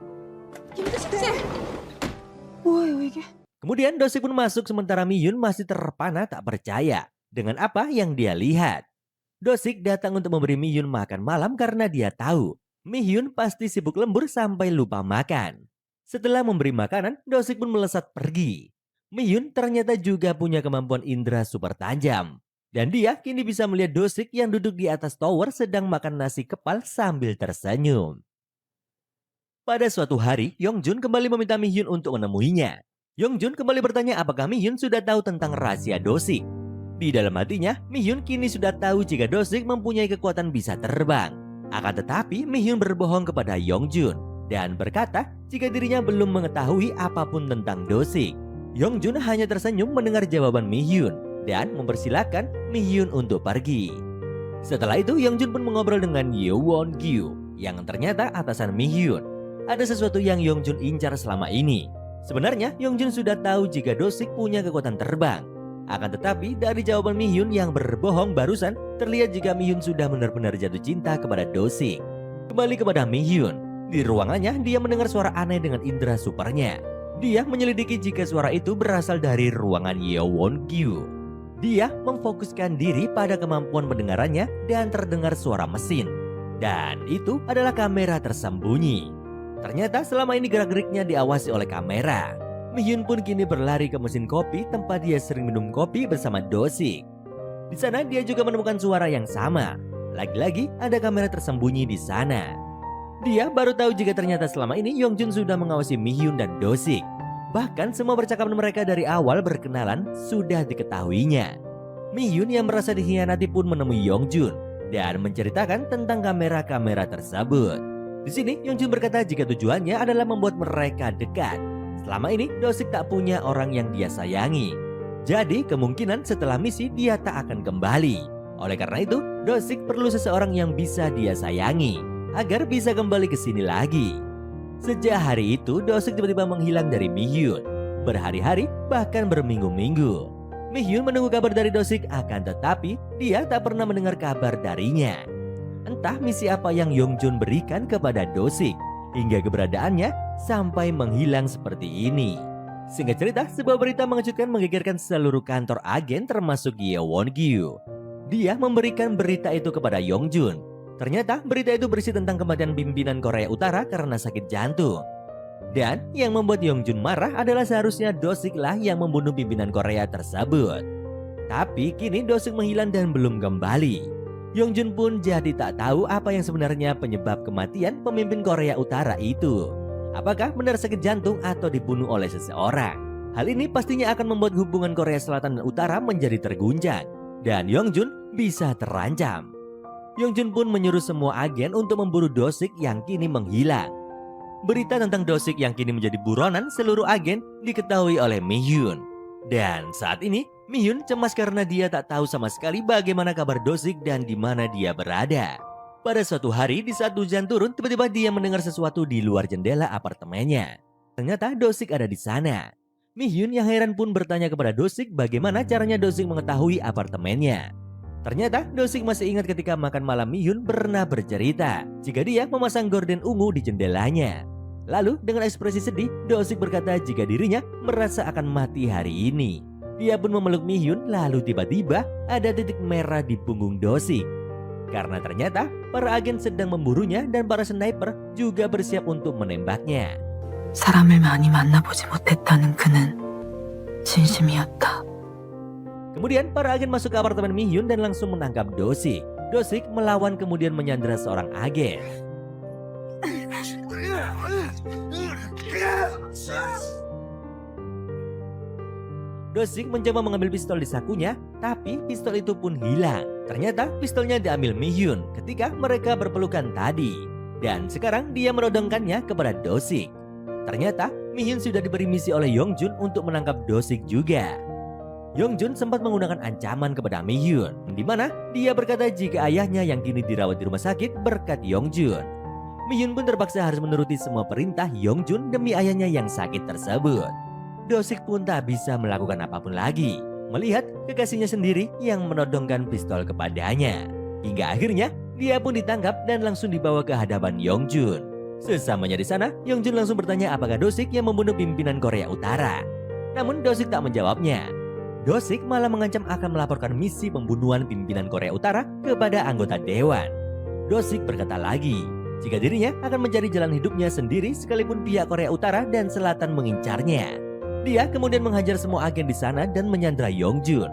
김두식 씨. 뭐예요 이게? Kemudian Do-sik pun masuk sementara Mi-hyun masih terpana tak percaya dengan apa yang dia lihat. Do-sik datang untuk memberi Mi-hyun makan malam karena dia tahu Mi-hyun pasti sibuk lembur sampai lupa makan. Setelah memberi makanan, Do-sik pun melesat pergi. Mi-hyun ternyata juga punya kemampuan indera super tajam. Dan dia kini bisa melihat Do-sik yang duduk di atas tower sedang makan nasi kepal sambil tersenyum. Pada suatu hari, Yongjun kembali meminta Mi-hyun untuk menemuinya. Yongjun kembali bertanya apakah Mi-hyun sudah tahu tentang rahasia Do-sik. Di dalam hatinya, Mi-hyun kini sudah tahu jika Do-sik mempunyai kekuatan bisa terbang. Akan tetapi, Mi-hyun berbohong kepada Yongjun dan berkata jika dirinya belum mengetahui apapun tentang Do-sik. Yongjun hanya tersenyum mendengar jawaban Mi-hyun dan mempersilahkan Mi-hyun untuk pergi. Setelah itu, Yongjun pun mengobrol dengan Yeowon-gyu yang ternyata atasan Mi-hyun. Ada sesuatu yang Yongjun incar selama ini. Sebenarnya Yongjun sudah tahu jika Do-sik punya kekuatan terbang. Akan tetapi dari jawaban Mi-hyun yang berbohong barusan, terlihat jika Mi-hyun sudah benar-benar jatuh cinta kepada Do-sik. Kembali kepada Mi-hyun. Di ruangannya dia mendengar suara aneh dengan indera supernya. Dia menyelidiki jika suara itu berasal dari ruangan Yeowon-gyu. Dia memfokuskan diri pada kemampuan pendengarannya dan terdengar suara mesin. Dan itu adalah kamera tersembunyi. Ternyata selama ini gerak-geriknya diawasi oleh kamera. Mi-hyun pun kini berlari ke mesin kopi tempat dia sering minum kopi bersama Do-sik. Di sana dia juga menemukan suara yang sama. Lagi-lagi ada kamera tersembunyi di sana. Dia baru tahu jika ternyata selama ini Yongjun sudah mengawasi Mi-hyun dan Do-sik. Bahkan semua percakapan mereka dari awal berkenalan sudah diketahuinya. Mi-hyun yang merasa dikhianati pun menemui Yongjun dan menceritakan tentang kamera-kamera tersebut. Di sini Yongjun berkata jika tujuannya adalah membuat mereka dekat. Selama ini Do-sik tak punya orang yang dia sayangi. Jadi kemungkinan setelah misi dia tak akan kembali. Oleh karena itu Do-sik perlu seseorang yang bisa dia sayangi agar bisa kembali ke sini lagi. Sejak hari itu Do-sik tiba-tiba menghilang dari Mi-hyun. Berhari-hari bahkan berminggu-minggu. Mi-hyun menunggu kabar dari Do-sik akan tetapi dia tak pernah mendengar kabar darinya. Entah misi apa yang Yongjun berikan kepada Do-sik hingga keberadaannya sampai menghilang seperti ini. Singkat cerita, sebuah berita mengejutkan menggegerkan seluruh kantor agen termasuk Yeowon-gyu. Dia memberikan berita itu kepada Yongjun. Ternyata berita itu berisi tentang kematian pimpinan Korea Utara karena sakit jantung. Dan yang membuat Yongjun marah adalah seharusnya Do-sik lah yang membunuh pimpinan Korea tersebut. Tapi kini Do-sik menghilang dan belum kembali. Yongjun pun jadi tak tahu apa yang sebenarnya penyebab kematian pemimpin Korea Utara itu. Apakah benar sakit jantung atau dibunuh oleh seseorang? Hal ini pastinya akan membuat hubungan Korea Selatan dan Utara menjadi terguncang. Dan Yongjun bisa terancam. Yongjun pun menyuruh semua agen untuk memburu Do-sik yang kini menghilang. Berita tentang Do-sik yang kini menjadi buronan seluruh agen diketahui oleh Mi-hyun. Dan saat ini Mi-hyun cemas karena dia tak tahu sama sekali bagaimana kabar Do-sik dan di mana dia berada. Pada suatu hari di saat hujan turun, tiba-tiba dia mendengar sesuatu di luar jendela apartemennya. Ternyata Do-sik ada di sana. Mi-hyun yang heran pun bertanya kepada Do-sik bagaimana caranya Do-sik mengetahui apartemennya. Ternyata Do-sik masih ingat ketika makan malam Mi-hyun pernah bercerita jika dia memasang gorden ungu di jendelanya. Lalu dengan ekspresi sedih, Do-sik berkata jika dirinya merasa akan mati hari ini. Dia pun memeluk Mi-hyun, lalu tiba-tiba ada titik merah di punggung Do-sik. Karena ternyata para agen sedang memburunya dan para sniper juga bersiap untuk menembaknya. 사람을 많이 만나보지 못했다는 그는 진심이었다. Kemudian para agen masuk ke apartemen Mi-hyun dan langsung menangkap Do-sik. Do-sik melawan kemudian menyandera seorang agen. Do-sik mencoba mengambil pistol di sakunya, tapi pistol itu pun hilang. Ternyata pistolnya diambil Mi-hyun ketika mereka berpelukan tadi. Dan sekarang dia menodongkannya kepada Do-sik. Ternyata Mi-hyun sudah diberi misi oleh Yongjun untuk menangkap Do-sik juga. Yongjun sempat menggunakan ancaman kepada Mi-hyun, di mana dia berkata jika ayahnya yang kini dirawat di rumah sakit berkat Yongjun. Mi-hyun pun terpaksa harus menuruti semua perintah Yongjun demi ayahnya yang sakit tersebut. Do-sik pun tak bisa melakukan apapun lagi, melihat kekasihnya sendiri yang menodongkan pistol kepadanya. Hingga akhirnya dia pun ditangkap dan langsung dibawa ke hadapan Yongjun. Sesamanya di sana, Yongjun langsung bertanya apakah Do-sik yang membunuh pimpinan Korea Utara. Namun Do-sik tak menjawabnya. Do-sik malah mengancam akan melaporkan misi pembunuhan pimpinan Korea Utara kepada anggota dewan. Do-sik berkata lagi, jika dirinya akan mencari jalan hidupnya sendiri sekalipun pihak Korea Utara dan Selatan mengincarnya. Dia kemudian menghajar semua agen di sana dan menyandera Yongjun.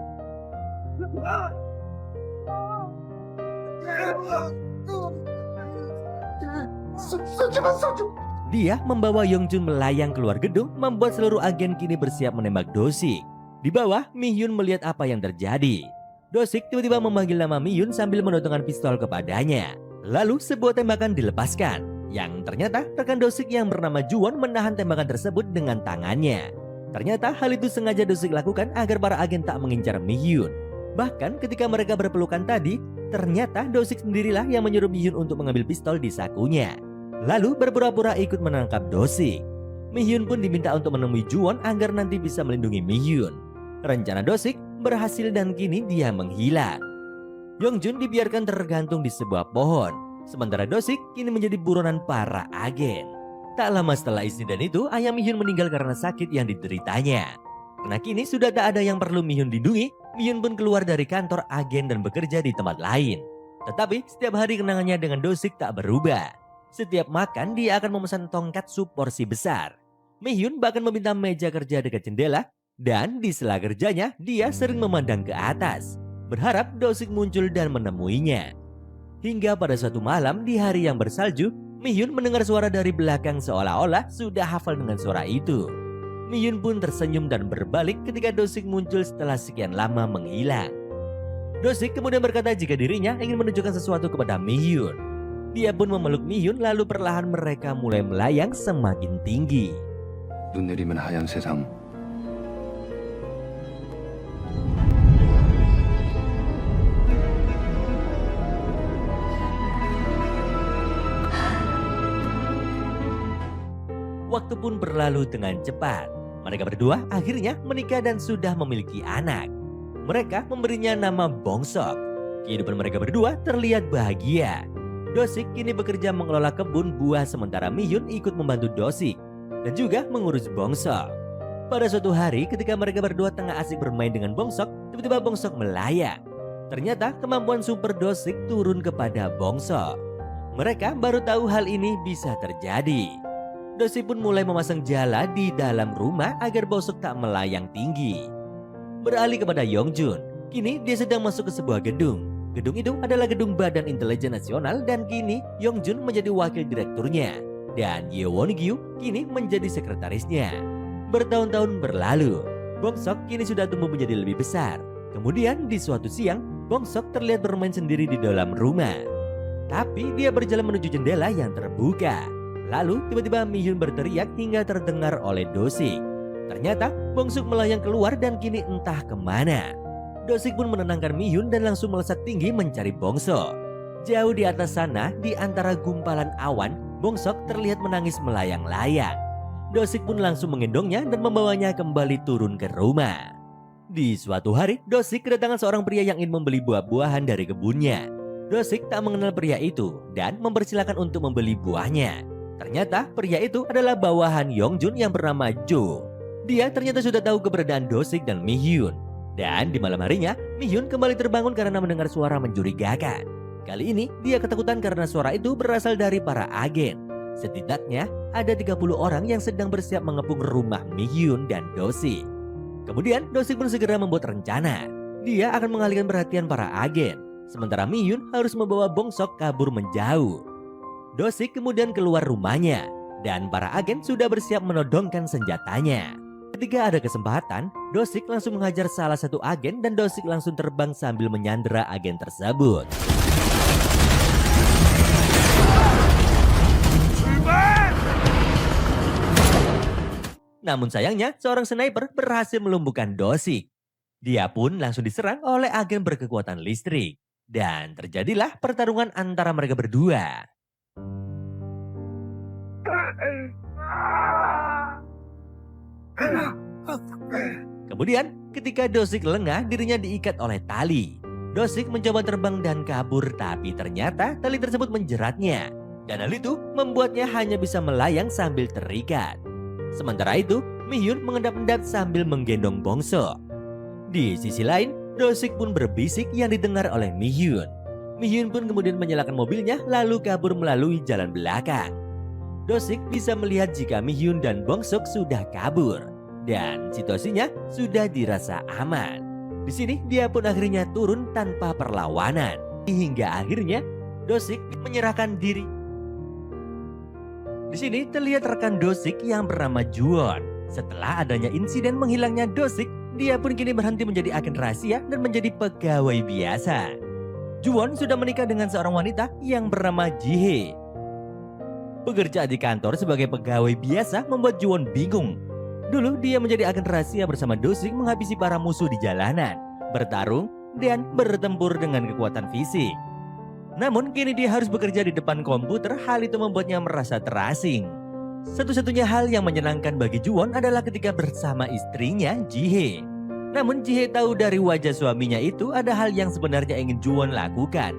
Dia membawa Yongjun melayang keluar gedung, membuat seluruh agen kini bersiap menembak Do-sik. Di bawah, Mi-hyun melihat apa yang terjadi. Do-sik tiba-tiba memanggil nama Mi-hyun sambil menodongkan pistol kepadanya. Lalu sebuah tembakan dilepaskan, yang ternyata rekan Do-sik yang bernama Juwon menahan tembakan tersebut dengan tangannya. Ternyata hal itu sengaja Do-sik lakukan agar para agen tak mengincar Mi-hyun. Bahkan ketika mereka berpelukan tadi, ternyata Do-sik sendirilah yang menyuruh Mi-hyun untuk mengambil pistol di sakunya. Lalu berpura-pura ikut menangkap Do-sik. Mi-hyun pun diminta untuk menemui Juwon agar nanti bisa melindungi Mi-hyun. Rencana Do-sik berhasil dan kini dia menghilang. Yongjun dibiarkan tergantung di sebuah pohon, sementara Do-sik kini menjadi buronan para agen. Tak lama setelah insiden itu, ayah Mi-hyun meninggal karena sakit yang dideritanya. Karena kini sudah tak ada yang perlu Mi-hyun lindungi, Mi-hyun pun keluar dari kantor agen dan bekerja di tempat lain. Tetapi setiap hari kenangannya dengan Do-sik tak berubah. Setiap makan dia akan memesan tongkatsu porsi besar. Mi-hyun bahkan meminta meja kerja dekat jendela, dan di sela kerjanya dia sering memandang ke atas, berharap Do-sik muncul dan menemuinya. Hingga pada suatu malam di hari yang bersalju, Mi-hyun mendengar suara dari belakang seolah-olah sudah hafal dengan suara itu. Mi-hyun pun tersenyum dan berbalik ketika Do-sik muncul setelah sekian lama menghilang. Do-sik kemudian berkata jika dirinya ingin menunjukkan sesuatu kepada Mi-hyun. Dia pun memeluk Mi-hyun lalu perlahan mereka mulai melayang semakin tinggi. 눈 내리면 하얀 세상. Waktu pun berlalu dengan cepat. Mereka berdua akhirnya menikah dan sudah memiliki anak. Mereka memberinya nama Bongsok. Kehidupan mereka berdua terlihat bahagia. Do-sik kini bekerja mengelola kebun buah sementara Mi-hyun ikut membantu Do-sik dan juga mengurus Bongsok. Pada suatu hari ketika mereka berdua tengah asik bermain dengan Bongsok, tiba-tiba Bongsok melayang. Ternyata kemampuan super Do-sik turun kepada Bongsok. Mereka baru tahu hal ini bisa terjadi. Do-sik pun mulai memasang jala di dalam rumah agar Bongsok tak melayang tinggi. Beralih kepada Yongjun, kini dia sedang masuk ke sebuah gedung. Gedung itu adalah gedung Badan Intelijen Nasional dan kini Yongjun menjadi wakil direkturnya. Dan Yeowon-gyu kini menjadi sekretarisnya. Bertahun-tahun berlalu, Bongsok kini sudah tumbuh menjadi lebih besar. Kemudian di suatu siang, Bongsok terlihat bermain sendiri di dalam rumah. Tapi dia berjalan menuju jendela yang terbuka. Lalu tiba-tiba Mi-hyun berteriak hingga terdengar oleh Do-sik. Ternyata Bongsok melayang keluar dan kini entah kemana. Do-sik pun menenangkan Mi-hyun dan langsung melesat tinggi mencari Bongsok. Jauh di atas sana, di antara gumpalan awan, Bongsok terlihat menangis melayang-layang. Dosik pun langsung menggendongnya dan membawanya kembali turun ke rumah. Di suatu hari, Dosik kedatangan seorang pria yang ingin membeli buah-buahan dari kebunnya. Dosik tak mengenal pria itu dan mempersilahkan untuk membeli buahnya. Ternyata pria itu adalah bawahan Yongjun yang bernama Jo. Dia ternyata sudah tahu keberadaan Dosik dan Mi-hyun. Dan di malam harinya, Mi-hyun kembali terbangun karena mendengar suara mencurigakan. Kali ini, dia ketakutan karena suara itu berasal dari para agen. Setidaknya, ada 30 orang yang sedang bersiap mengepung rumah Mi-hyun dan Dosik. Kemudian, Dosik pun segera membuat rencana. Dia akan mengalihkan perhatian para agen. Sementara Mi-hyun harus membawa Bongsok kabur menjauh. Dosik kemudian keluar rumahnya. Dan para agen sudah bersiap menodongkan senjatanya. Ketika ada kesempatan, Dosik langsung menghajar salah satu agen dan Dosik langsung terbang sambil menyandera agen tersebut. Namun sayangnya, seorang sniper berhasil melumpuhkan Dosik. Dia pun langsung diserang oleh agen berkekuatan listrik. Dan terjadilah pertarungan antara mereka berdua. Kemudian, ketika Dosik lengah, dirinya diikat oleh tali. Dosik mencoba terbang dan kabur, tapi ternyata tali tersebut menjeratnya. Dan hal itu membuatnya hanya bisa melayang sambil terikat. Sementara itu, Mi-hyun mengendap-endap sambil menggendong Bongsok. Di sisi lain, Dosik pun berbisik yang didengar oleh Mi-hyun. Mi-hyun pun kemudian menyalakan mobilnya lalu kabur melalui jalan belakang. Dosik bisa melihat jika Mi-hyun dan Bongsok sudah kabur. Dan situasinya sudah dirasa aman. Di sini dia pun akhirnya turun tanpa perlawanan. Hingga akhirnya Dosik menyerahkan diri. Di sini terlihat rekan Dosik yang bernama Juwon. Setelah adanya insiden menghilangnya Dosik, dia pun kini berhenti menjadi agen rahasia dan menjadi pegawai biasa. Juwon sudah menikah dengan seorang wanita yang bernama Ji-hye. Bekerja di kantor sebagai pegawai biasa membuat Juwon bingung. Dulu dia menjadi agen rahasia bersama Dosik menghabisi para musuh di jalanan, bertarung, dan bertempur dengan kekuatan fisik. Namun kini dia harus bekerja di depan komputer, hal itu membuatnya merasa terasing. Satu-satunya hal yang menyenangkan bagi Juwon adalah ketika bersama istrinya Ji-hye. Namun Ji-hye tahu dari wajah suaminya itu ada hal yang sebenarnya ingin Juwon lakukan.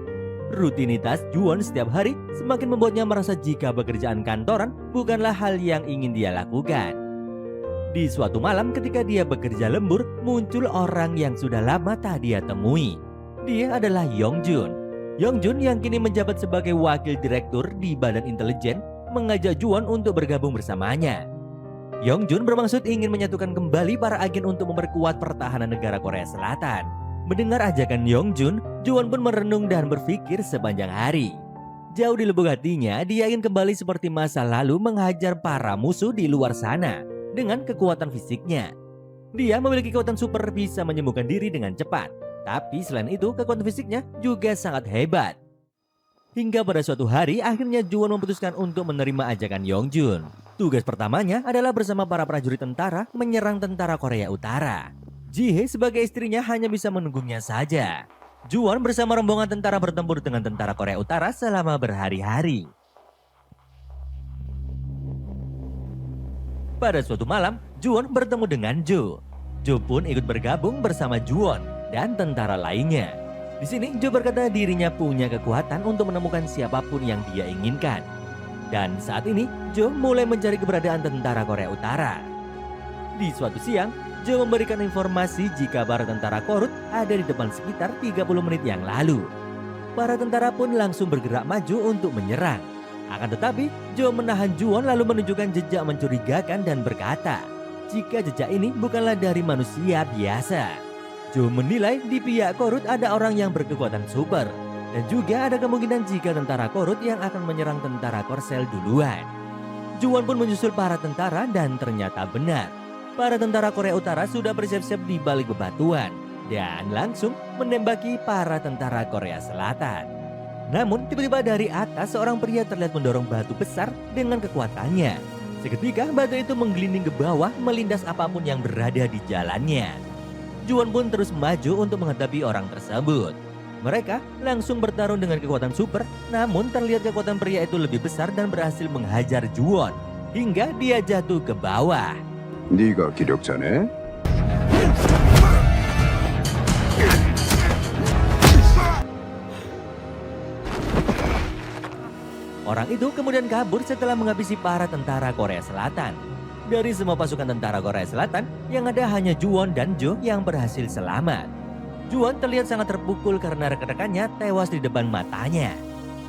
Rutinitas Juwon setiap hari semakin membuatnya merasa jika pekerjaan kantoran bukanlah hal yang ingin dia lakukan. Di suatu malam ketika dia bekerja lembur, muncul orang yang sudah lama tak dia temui. Dia adalah Yongjun. Yongjun yang kini menjabat sebagai wakil direktur di Badan Intelijen mengajak Juwon untuk bergabung bersamanya. Yongjun bermaksud ingin menyatukan kembali para agen untuk memperkuat pertahanan negara Korea Selatan. Mendengar ajakan Yongjun, Juwon pun merenung dan berpikir sepanjang hari. Jauh di lubuk hatinya, dia ingin kembali seperti masa lalu menghajar para musuh di luar sana dengan kekuatan fisiknya. Dia memiliki kekuatan super bisa menyembuhkan diri dengan cepat. Tapi selain itu, kekuatan fisiknya juga sangat hebat. Hingga pada suatu hari, akhirnya Juwon memutuskan untuk menerima ajakan Yongjun. Tugas pertamanya adalah bersama para prajurit tentara menyerang tentara Korea Utara. Ji-hye sebagai istrinya hanya bisa menunggungnya saja. Juwon bersama rombongan tentara bertempur dengan tentara Korea Utara selama berhari-hari. Pada suatu malam, Juwon bertemu dengan Jo. Jo pun ikut bergabung bersama Juwon dan tentara lainnya. Di sini Jo berkata dirinya punya kekuatan untuk menemukan siapapun yang dia inginkan. Dan saat ini Jo mulai mencari keberadaan tentara Korea Utara. Di suatu siang, Jo memberikan informasi jika para tentara Korut ada di depan sekitar 30 menit yang lalu. Para tentara pun langsung bergerak maju untuk menyerang. Akan tetapi, Jo menahan Juwon lalu menunjukkan jejak mencurigakan dan berkata, jika jejak ini bukanlah dari manusia biasa. Jo menilai di pihak Korut ada orang yang berkekuatan super. Dan juga ada kemungkinan jika tentara Korut yang akan menyerang tentara Korsel duluan. Juwon pun menyusul para tentara dan ternyata benar. Para tentara Korea Utara sudah bersiap-siap di balik bebatuan. Dan langsung menembaki para tentara Korea Selatan. Namun tiba-tiba dari atas seorang pria terlihat mendorong batu besar dengan kekuatannya. Seketika batu itu menggelinding ke bawah melindas apapun yang berada di jalannya. Juwon pun terus maju untuk menghadapi orang tersebut. Mereka langsung bertarung dengan kekuatan super, namun terlihat kekuatan pria itu lebih besar dan berhasil menghajar Juwon hingga dia jatuh ke bawah. 네가 기력자네? Orang itu kemudian kabur setelah menghabisi para tentara Korea Selatan. Dari semua pasukan tentara Korea Selatan, yang ada hanya Juwon dan Jo yang berhasil selamat. Juwon terlihat sangat terpukul karena rekan-rekannya tewas di depan matanya.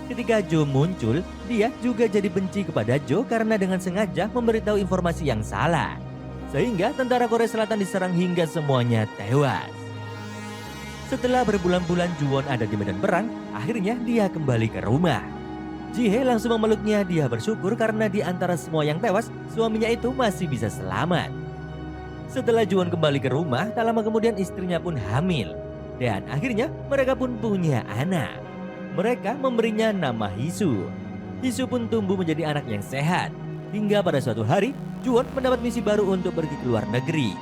Ketika Jo muncul, dia juga jadi benci kepada Jo karena dengan sengaja memberitahu informasi yang salah. Sehingga tentara Korea Selatan diserang hingga semuanya tewas. Setelah berbulan-bulan Juwon ada di medan perang, akhirnya dia kembali ke rumah. Ji-hye langsung memeluknya. Dia bersyukur karena di antara semua yang tewas, suaminya itu masih bisa selamat. Setelah Juwon kembali ke rumah, tak lama kemudian istrinya pun hamil. Dan akhirnya mereka pun punya anak. Mereka memberinya nama Hisu. Hisu pun tumbuh menjadi anak yang sehat. Hingga pada suatu hari, Juwon mendapat misi baru untuk pergi ke luar negeri.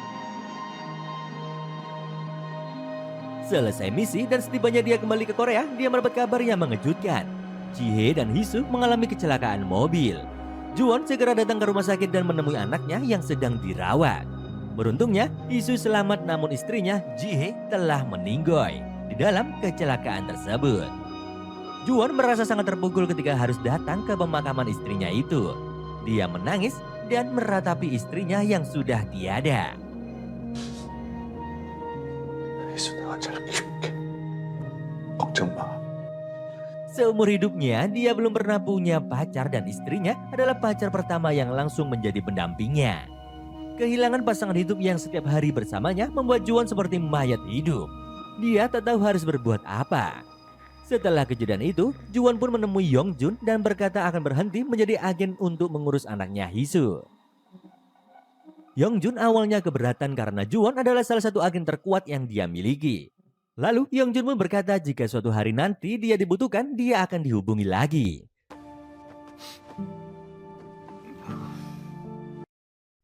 Selesai misi dan setibanya dia kembali ke Korea, dia mendapat kabar yang mengejutkan. Ji-hye dan Hisu mengalami kecelakaan mobil. Juwon segera datang ke rumah sakit dan menemui anaknya yang sedang dirawat. Beruntungnya, Hisu selamat namun istrinya, Ji-hye, telah meninggoy di dalam kecelakaan tersebut. Juwon merasa sangat terpukul ketika harus datang ke pemakaman istrinya itu. Dia menangis dan meratapi istrinya yang sudah tiada. 희수 내가 잘 키울게. 걱정 마. Seumur hidupnya, dia belum pernah punya pacar dan istrinya adalah pacar pertama yang langsung menjadi pendampingnya. Kehilangan pasangan hidup yang setiap hari bersamanya membuat Juwon seperti mayat hidup. Dia tak tahu harus berbuat apa. Setelah kejadian itu, Juwon pun menemui Yongjun dan berkata akan berhenti menjadi agen untuk mengurus anaknya Hisu. Yongjun awalnya keberatan karena Juwon adalah salah satu agen terkuat yang dia miliki. Lalu Yongjun pun berkata jika suatu hari nanti dia dibutuhkan, dia akan dihubungi lagi.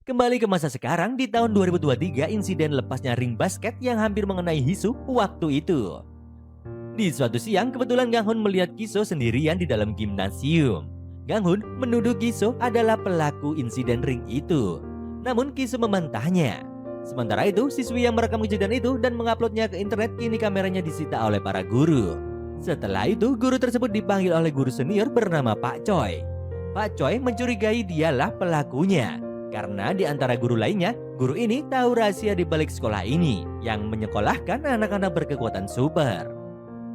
Kembali ke masa sekarang, di tahun 2023 insiden lepasnya ring basket yang hampir mengenai Hisu waktu itu. Di suatu siang, kebetulan Gang-hun melihat Kiso sendirian di dalam gimnasium. Gang-hun menuduh Kiso adalah pelaku insiden ring itu. Namun Kiso membantahnya. Sementara itu, siswi yang merekam kejadian itu dan menguploadnya ke internet kini kameranya disita oleh para guru. Setelah itu, guru tersebut dipanggil oleh guru senior bernama Pak Choi. Pak Choi mencurigai dialah pelakunya. Karena di antara guru lainnya, guru ini tahu rahasia di balik sekolah ini yang menyekolahkan anak-anak berkekuatan super.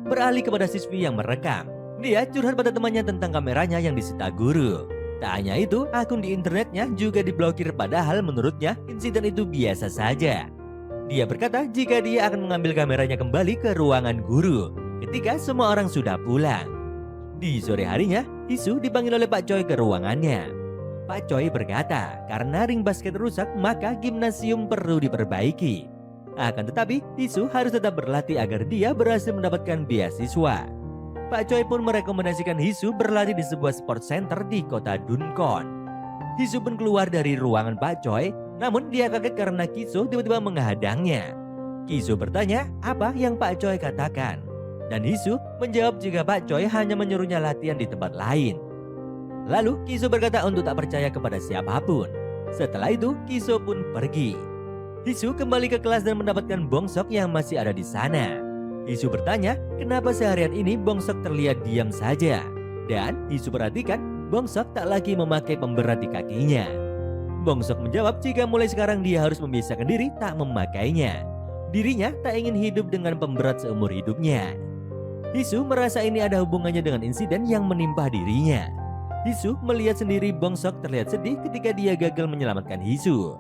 Beralih kepada siswi yang merekam, dia curhat pada temannya tentang kameranya yang disita guru. Tak hanya itu, akun di internetnya juga diblokir padahal menurutnya insiden itu biasa saja. Dia berkata jika dia akan mengambil kameranya kembali ke ruangan guru ketika semua orang sudah pulang. Di sore harinya, Hisu dipanggil oleh Pak Choi ke ruangannya. Pak Choi berkata karena ring basket rusak maka gimnasium perlu diperbaiki. Akan tetapi, Hisu harus tetap berlatih agar dia berhasil mendapatkan beasiswa. Pak Choi pun merekomendasikan Hisu berlatih di sebuah sport center di kota Dunkon. Hisu pun keluar dari ruangan Pak Choi, namun dia kaget karena Kiso tiba-tiba menghadangnya. Kiso bertanya apa yang Pak Choi katakan. Dan Hisu menjawab jika Pak Choi hanya menyuruhnya latihan di tempat lain. Lalu Kiso berkata untuk tak percaya kepada siapapun. Setelah itu Kiso pun pergi. Hisu kembali ke kelas dan mendapatkan Bongsok yang masih ada di sana. Hisu bertanya, kenapa seharian ini Bongsok terlihat diam saja? Dan Hisu perhatikan, Bongsok tak lagi memakai pemberat di kakinya. Bongsok menjawab jika mulai sekarang dia harus membiasakan diri tak memakainya. Dirinya tak ingin hidup dengan pemberat seumur hidupnya. Hisu merasa ini ada hubungannya dengan insiden yang menimpa dirinya. Hisu melihat sendiri Bongsok terlihat sedih ketika dia gagal menyelamatkan Hisu.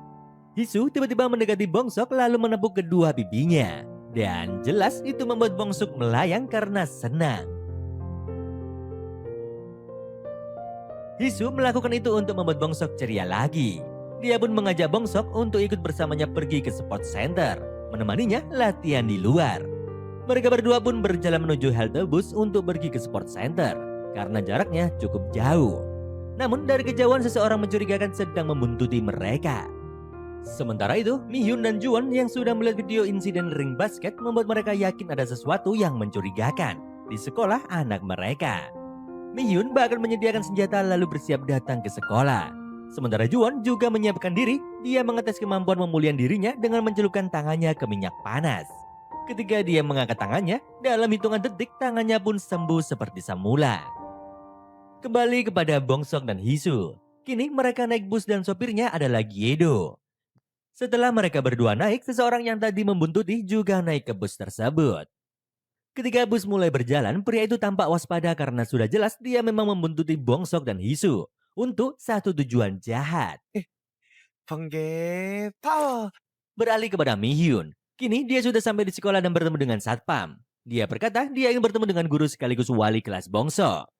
Hisu tiba-tiba mendekati Bongsok lalu menepuk kedua pipinya. Dan jelas itu membuat Bongsok melayang karena senang. Hisu melakukan itu untuk membuat Bongsok ceria lagi. Dia pun mengajak Bongsok untuk ikut bersamanya pergi ke sport center, menemaninya latihan di luar. Mereka berdua pun berjalan menuju halte bus untuk pergi ke sport center karena jaraknya cukup jauh. Namun dari kejauhan seseorang mencurigakan sedang membuntuti mereka. Sementara itu, Mi-hyun dan Juwon yang sudah melihat video insiden ring basket membuat mereka yakin ada sesuatu yang mencurigakan di sekolah anak mereka. Mi-hyun bahkan menyediakan senjata lalu bersiap datang ke sekolah. Sementara Juwon juga menyiapkan diri, dia mengetes kemampuan pemulihan dirinya dengan mencelupkan tangannya ke minyak panas. Ketika dia mengangkat tangannya, dalam hitungan detik tangannya pun sembuh seperti semula. Kembali kepada Bong-seok dan Hee-soo. Kini mereka naik bus dan sopirnya adalah Gyedo. Setelah mereka berdua naik, seseorang yang tadi membuntuti juga naik ke bus tersebut. Ketika bus mulai berjalan, pria itu tampak waspada karena sudah jelas dia memang membuntuti Bong-seok dan Hee-soo untuk satu tujuan jahat. 번개 파워. Beralih kepada Mi-hyun. Kini dia sudah sampai di sekolah dan bertemu dengan satpam. Dia berkata dia ingin bertemu dengan guru sekaligus wali kelas Bong-seok.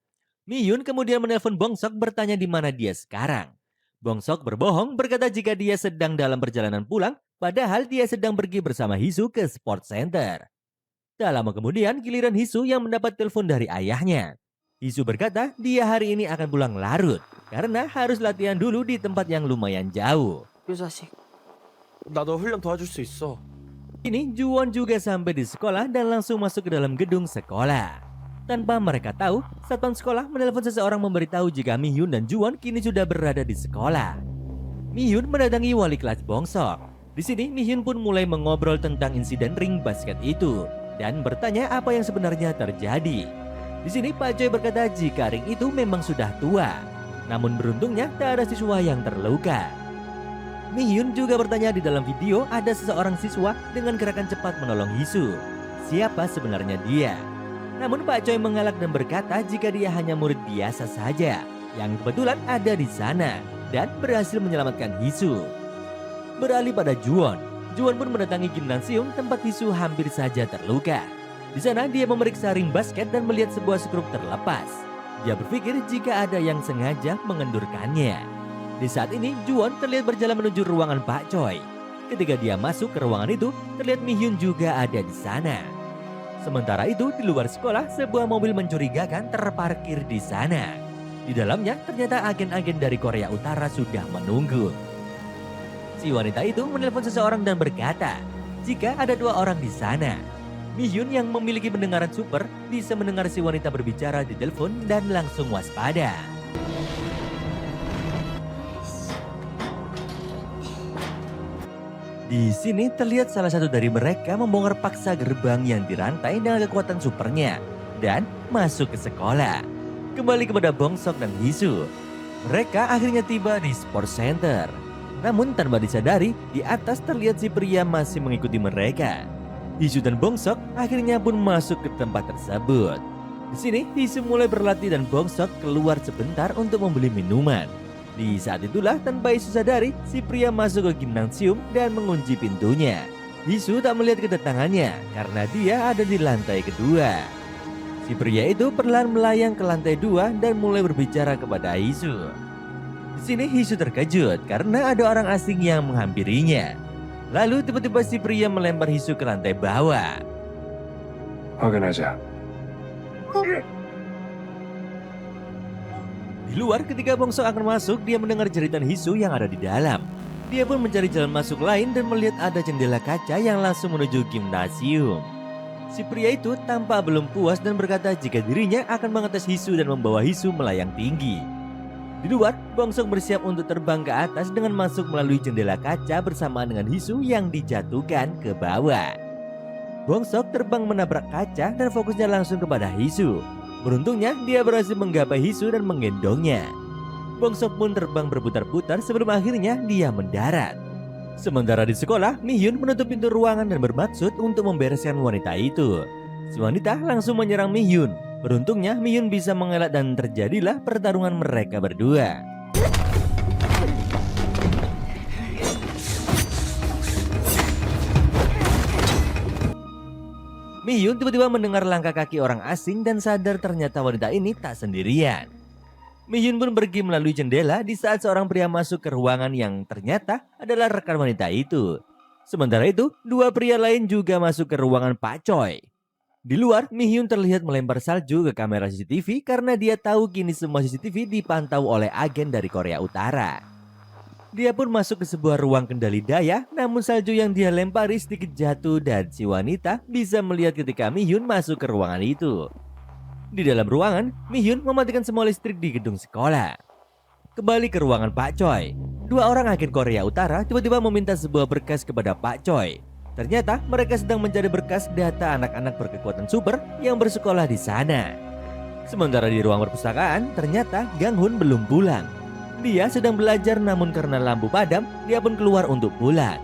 Mi-hyun kemudian menelpon Bong-seok bertanya di mana dia sekarang. Bong-seok berbohong berkata jika dia sedang dalam perjalanan pulang, padahal dia sedang pergi bersama Hee-soo ke sport center. Tak lama kemudian giliran Hee-soo yang mendapat telepon dari ayahnya. Hee-soo berkata dia hari ini akan pulang larut karena harus latihan dulu di tempat yang lumayan jauh. 이 자식. 나도 훈련 도와줄 수 있어. Kini Juwon juga sampai di sekolah dan langsung masuk ke dalam gedung sekolah. Tanpa mereka tahu, satpam sekolah menelpon seseorang memberitahu jika Mi-hyun dan Juwon kini sudah berada di sekolah. Mi-hyun mendatangi wali kelas Bong-seok. Di sini Mi-hyun pun mulai mengobrol tentang insiden ring basket itu dan bertanya apa yang sebenarnya terjadi. Di sini Pak Choi berkata jika ring itu memang sudah tua, namun beruntungnya tak ada siswa yang terluka. Mi-hyun juga bertanya di dalam video ada seseorang siswa dengan gerakan cepat menolong Hee-soo. Siapa sebenarnya dia? Namun Pak Choi mengelak dan berkata jika dia hanya murid biasa saja yang kebetulan ada di sana dan berhasil menyelamatkan Hee-soo. Beralih pada Juwon. Juwon pun mendatangi gimnasium tempat Hee-soo hampir saja terluka. Di sana dia memeriksa ring basket dan melihat sebuah skrup terlepas. Dia berpikir jika ada yang sengaja mengendurkannya. Di saat ini Juwon terlihat berjalan menuju ruangan Pak Choi. Ketika dia masuk ke ruangan itu, terlihat Mi-hyun juga ada di sana. Sementara itu, di luar sekolah, sebuah mobil mencurigakan terparkir di sana. Di dalamnya, ternyata agen-agen dari Korea Utara sudah menunggu. Si wanita itu menelpon seseorang dan berkata, jika ada 2 orang di sana. Mi-hyun yang memiliki pendengaran super bisa mendengar si wanita berbicara di telepon dan langsung waspada. Di sini terlihat salah satu dari mereka membongkar paksa gerbang yang dirantai dengan kekuatan supernya dan masuk ke sekolah. Kembali kepada Bong-seok dan Hee-soo. Mereka akhirnya tiba di sport center. Namun tanpa disadari, di atas terlihat si pria masih mengikuti mereka. Hee-soo dan Bong-seok akhirnya pun masuk ke tempat tersebut. Di sini Hee-soo mulai berlatih dan Bong-seok keluar sebentar untuk membeli minuman. Di saat itulah tanpa Hee-soo sadari, si pria masuk ke gimnasium dan mengunci pintunya. Hee-soo tak melihat kedatangannya karena dia ada di lantai kedua. Si pria itu perlahan melayang ke lantai 2 dan mulai berbicara kepada Hee-soo. Di sini Hee-soo terkejut karena ada orang asing yang menghampirinya. Lalu tiba-tiba si pria melempar Hee-soo ke lantai bawah. 확인하자. Di luar ketika Bong-seok akan masuk, dia mendengar jeritan Hee-soo yang ada di dalam. Dia pun mencari jalan masuk lain dan melihat ada jendela kaca yang langsung menuju gimnasium. Si pria itu tampak belum puas dan berkata jika dirinya akan mengetes Hee-soo dan membawa Hee-soo melayang tinggi. Di luar, Bong-seok bersiap untuk terbang ke atas dengan masuk melalui jendela kaca bersamaan dengan Hee-soo yang dijatuhkan ke bawah. Bong-seok terbang menabrak kaca dan fokusnya langsung kepada Hee-soo. Beruntungnya, dia berhasil menggapai Hee-soo dan menggendongnya. Bong-seok pun terbang berputar-putar sebelum akhirnya dia mendarat. Sementara di sekolah, Mi-hyun menutup pintu ruangan dan bermaksud untuk membereskan wanita itu. Si wanita langsung menyerang Mi-hyun. Beruntungnya, Mi-hyun bisa mengelak dan terjadilah pertarungan mereka berdua. Mi-hyun tiba-tiba mendengar langkah kaki orang asing dan sadar ternyata wanita ini tak sendirian. Mi-hyun pun pergi melalui jendela di saat seorang pria masuk ke ruangan yang ternyata adalah rekan wanita itu. Sementara itu, 2 pria lain juga masuk ke ruangan Pak Choi. Di luar, Mi-hyun terlihat melempar salju ke kamera CCTV karena dia tahu kini semua CCTV dipantau oleh agen dari Korea Utara. Dia pun masuk ke sebuah ruang kendali daya, namun salju yang dia lempari sedikit jatuh dan si wanita bisa melihat ketika Mi-hyun masuk ke ruangan itu. Di dalam ruangan, Mi-hyun mematikan semua listrik di gedung sekolah. Kembali ke ruangan Pak Choi. Dua orang agen Korea Utara tiba-tiba meminta sebuah berkas kepada Pak Choi. Ternyata mereka sedang mencari berkas data anak-anak berkekuatan super yang bersekolah di sana. Sementara di ruang perpustakaan, ternyata Gang Hun belum pulang. Dia sedang belajar namun karena lampu padam, dia pun keluar untuk pulang.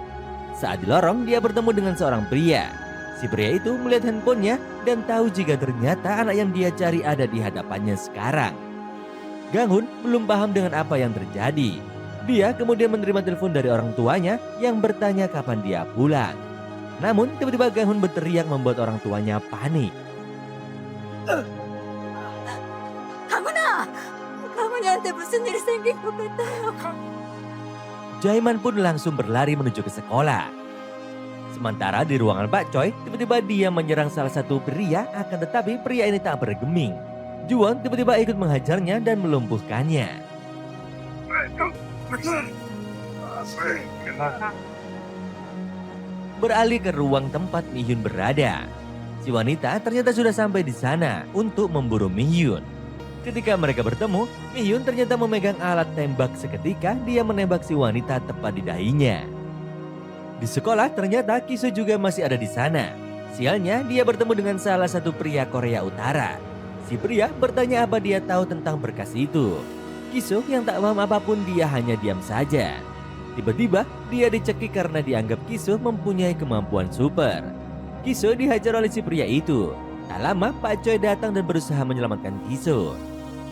Saat di lorong, dia bertemu dengan seorang pria. Si pria itu melihat handphonenya dan tahu jika ternyata anak yang dia cari ada di hadapannya sekarang. Gang Hun belum paham dengan apa yang terjadi. Dia kemudian menerima telepon dari orang tuanya yang bertanya kapan dia pulang. Namun tiba-tiba Gang Hun berteriak membuat orang tuanya panik. 강훈이한테 무슨 일이 생긴 것 같아요. Jaiman pun langsung berlari menuju ke sekolah. Sementara di ruangan Pak Choi, tiba-tiba dia menyerang salah satu pria, akan tetapi pria ini tak bergeming. Juwon tiba-tiba ikut menghajarnya dan melumpuhkannya. Beralih ke ruang tempat Mi-hyun berada. Si wanita ternyata sudah sampai di sana untuk memburu Mi-hyun. Ketika mereka bertemu, Mi-hyun ternyata memegang alat tembak. Seketika dia menembak si wanita tepat di dahinya. Di sekolah ternyata Kiso juga masih ada di sana. Sialnya dia bertemu dengan salah satu pria Korea Utara. Si pria bertanya apa dia tahu tentang berkas itu. Kiso yang tak paham apapun dia hanya diam saja. Tiba-tiba dia dicekik karena dianggap Kiso mempunyai kemampuan super. Kiso dihajar oleh si pria itu. Tak lama Pak Choi datang dan berusaha menyelamatkan Kiso.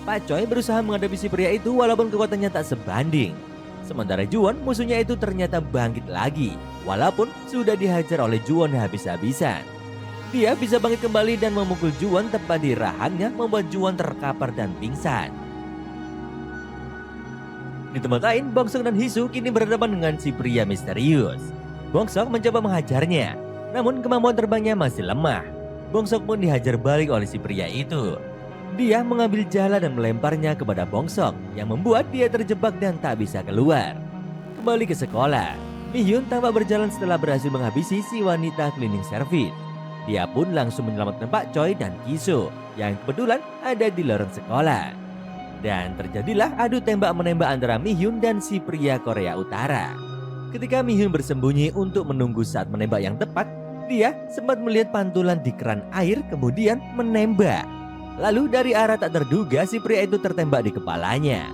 Pak Choi berusaha menghadapi si pria itu walaupun kekuatannya tak sebanding. Sementara Juwon musuhnya itu ternyata bangkit lagi. Walaupun sudah dihajar oleh Juwon habis-habisan. Dia bisa bangkit kembali dan memukul Juwon tepat di rahangnya membuat Juwon terkapar dan pingsan. Di tempat lain, Bongsok dan Hisu kini berhadapan dengan si pria misterius. Bongsok mencoba menghajarnya, namun kemampuan terbangnya masih lemah. Bongsok pun dihajar balik oleh si pria itu. Dia mengambil jala dan melemparnya kepada Bongsok yang membuat dia terjebak dan tak bisa keluar. Kembali ke sekolah, Mi-hyun tampak berjalan setelah berhasil menghabisi si wanita cleaning service. Dia pun langsung menyelamatkan Pak Choi dan Kiso yang kebetulan ada di lorong sekolah. Dan terjadilah adu tembak-menembak antara Mi-hyun dan si pria Korea Utara. Ketika Mi-hyun bersembunyi untuk menunggu saat menembak yang tepat, dia sempat melihat pantulan di keran air kemudian menembak. Lalu dari arah tak terduga si pria itu tertembak di kepalanya.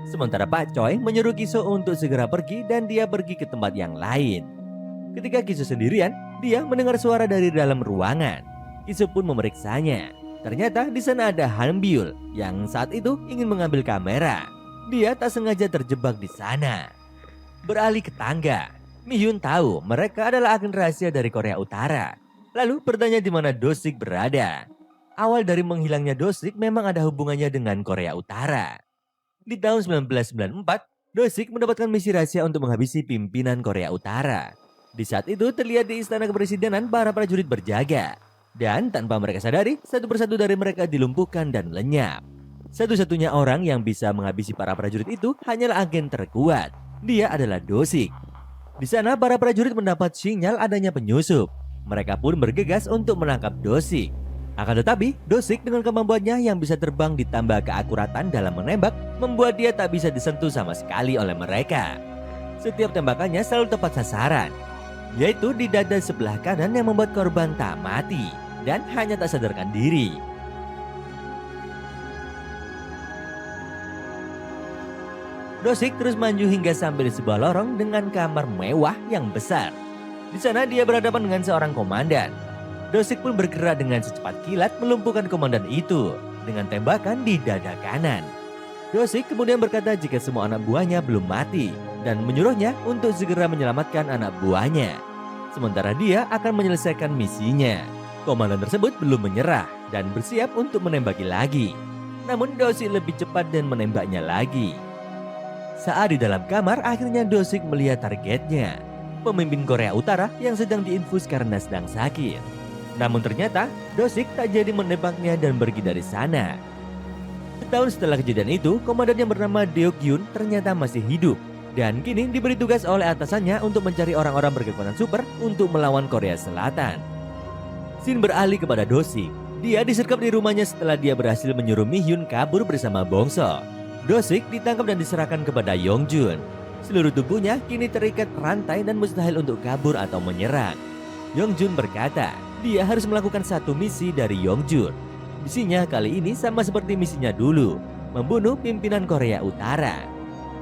Sementara Pak Choi menyuruh Kiso untuk segera pergi dan dia pergi ke tempat yang lain. Ketika Kiso sendirian, dia mendengar suara dari dalam ruangan. Kiso pun memeriksanya. Ternyata di sana ada Han Byul yang saat itu ingin mengambil kamera. Dia tak sengaja terjebak di sana. Beralih ke tangga, Mi-hyun tahu mereka adalah agen rahasia dari Korea Utara. Lalu bertanya di mana Do-sik berada. Awal dari menghilangnya Do-sik memang ada hubungannya dengan Korea Utara. Di tahun 1994, Do-sik mendapatkan misi rahasia untuk menghabisi pimpinan Korea Utara. Di saat itu terlihat di istana kepresidenan para prajurit berjaga. Dan tanpa mereka sadari, satu persatu dari mereka dilumpuhkan dan lenyap. Satu-satunya orang yang bisa menghabisi para prajurit itu hanyalah agen terkuat. Dia adalah Do-sik. Di sana para prajurit mendapat sinyal adanya penyusup. Mereka pun bergegas untuk menangkap Do-sik. Akan tetapi, Do-sik dengan kemampuannya yang bisa terbang ditambah keakuratan dalam menembak membuat dia tak bisa disentuh sama sekali oleh mereka. Setiap tembakannya selalu tepat sasaran, yaitu di dada sebelah kanan yang membuat korban tak mati dan hanya tak sadarkan diri. Do-sik terus maju hingga sampai di sebuah lorong dengan kamar mewah yang besar. Di sana dia berhadapan dengan seorang komandan. Do-sik pun bergerak dengan secepat kilat melumpuhkan komandan itu dengan tembakan di dada kanan. Do-sik kemudian berkata jika semua anak buahnya belum mati dan menyuruhnya untuk segera menyelamatkan anak buahnya. Sementara dia akan menyelesaikan misinya. Komandan tersebut belum menyerah dan bersiap untuk menembaki lagi. Namun Do-sik lebih cepat dan menembaknya lagi. Saat di dalam kamar, akhirnya Do-sik melihat targetnya. Pemimpin Korea Utara yang sedang diinfus karena sedang sakit. Namun ternyata Do-sik tak jadi menembaknya dan pergi dari sana. Setahun setelah kejadian itu, komandan yang bernama Deok-gyun ternyata masih hidup dan kini diberi tugas oleh atasannya untuk mencari orang-orang berkekuatan super untuk melawan Korea Selatan. Scene beralih kepada Do-sik. Dia disergap di rumahnya setelah dia berhasil menyuruh Mi-hyun kabur bersama Bong-seok. Do-sik ditangkap dan diserahkan kepada Yong-jun. Seluruh tubuhnya kini terikat rantai dan mustahil untuk kabur atau menyerang. Yong-jun berkata, dia harus melakukan satu misi dari Yong-jun. Misinya kali ini sama seperti misinya dulu, membunuh pimpinan Korea Utara.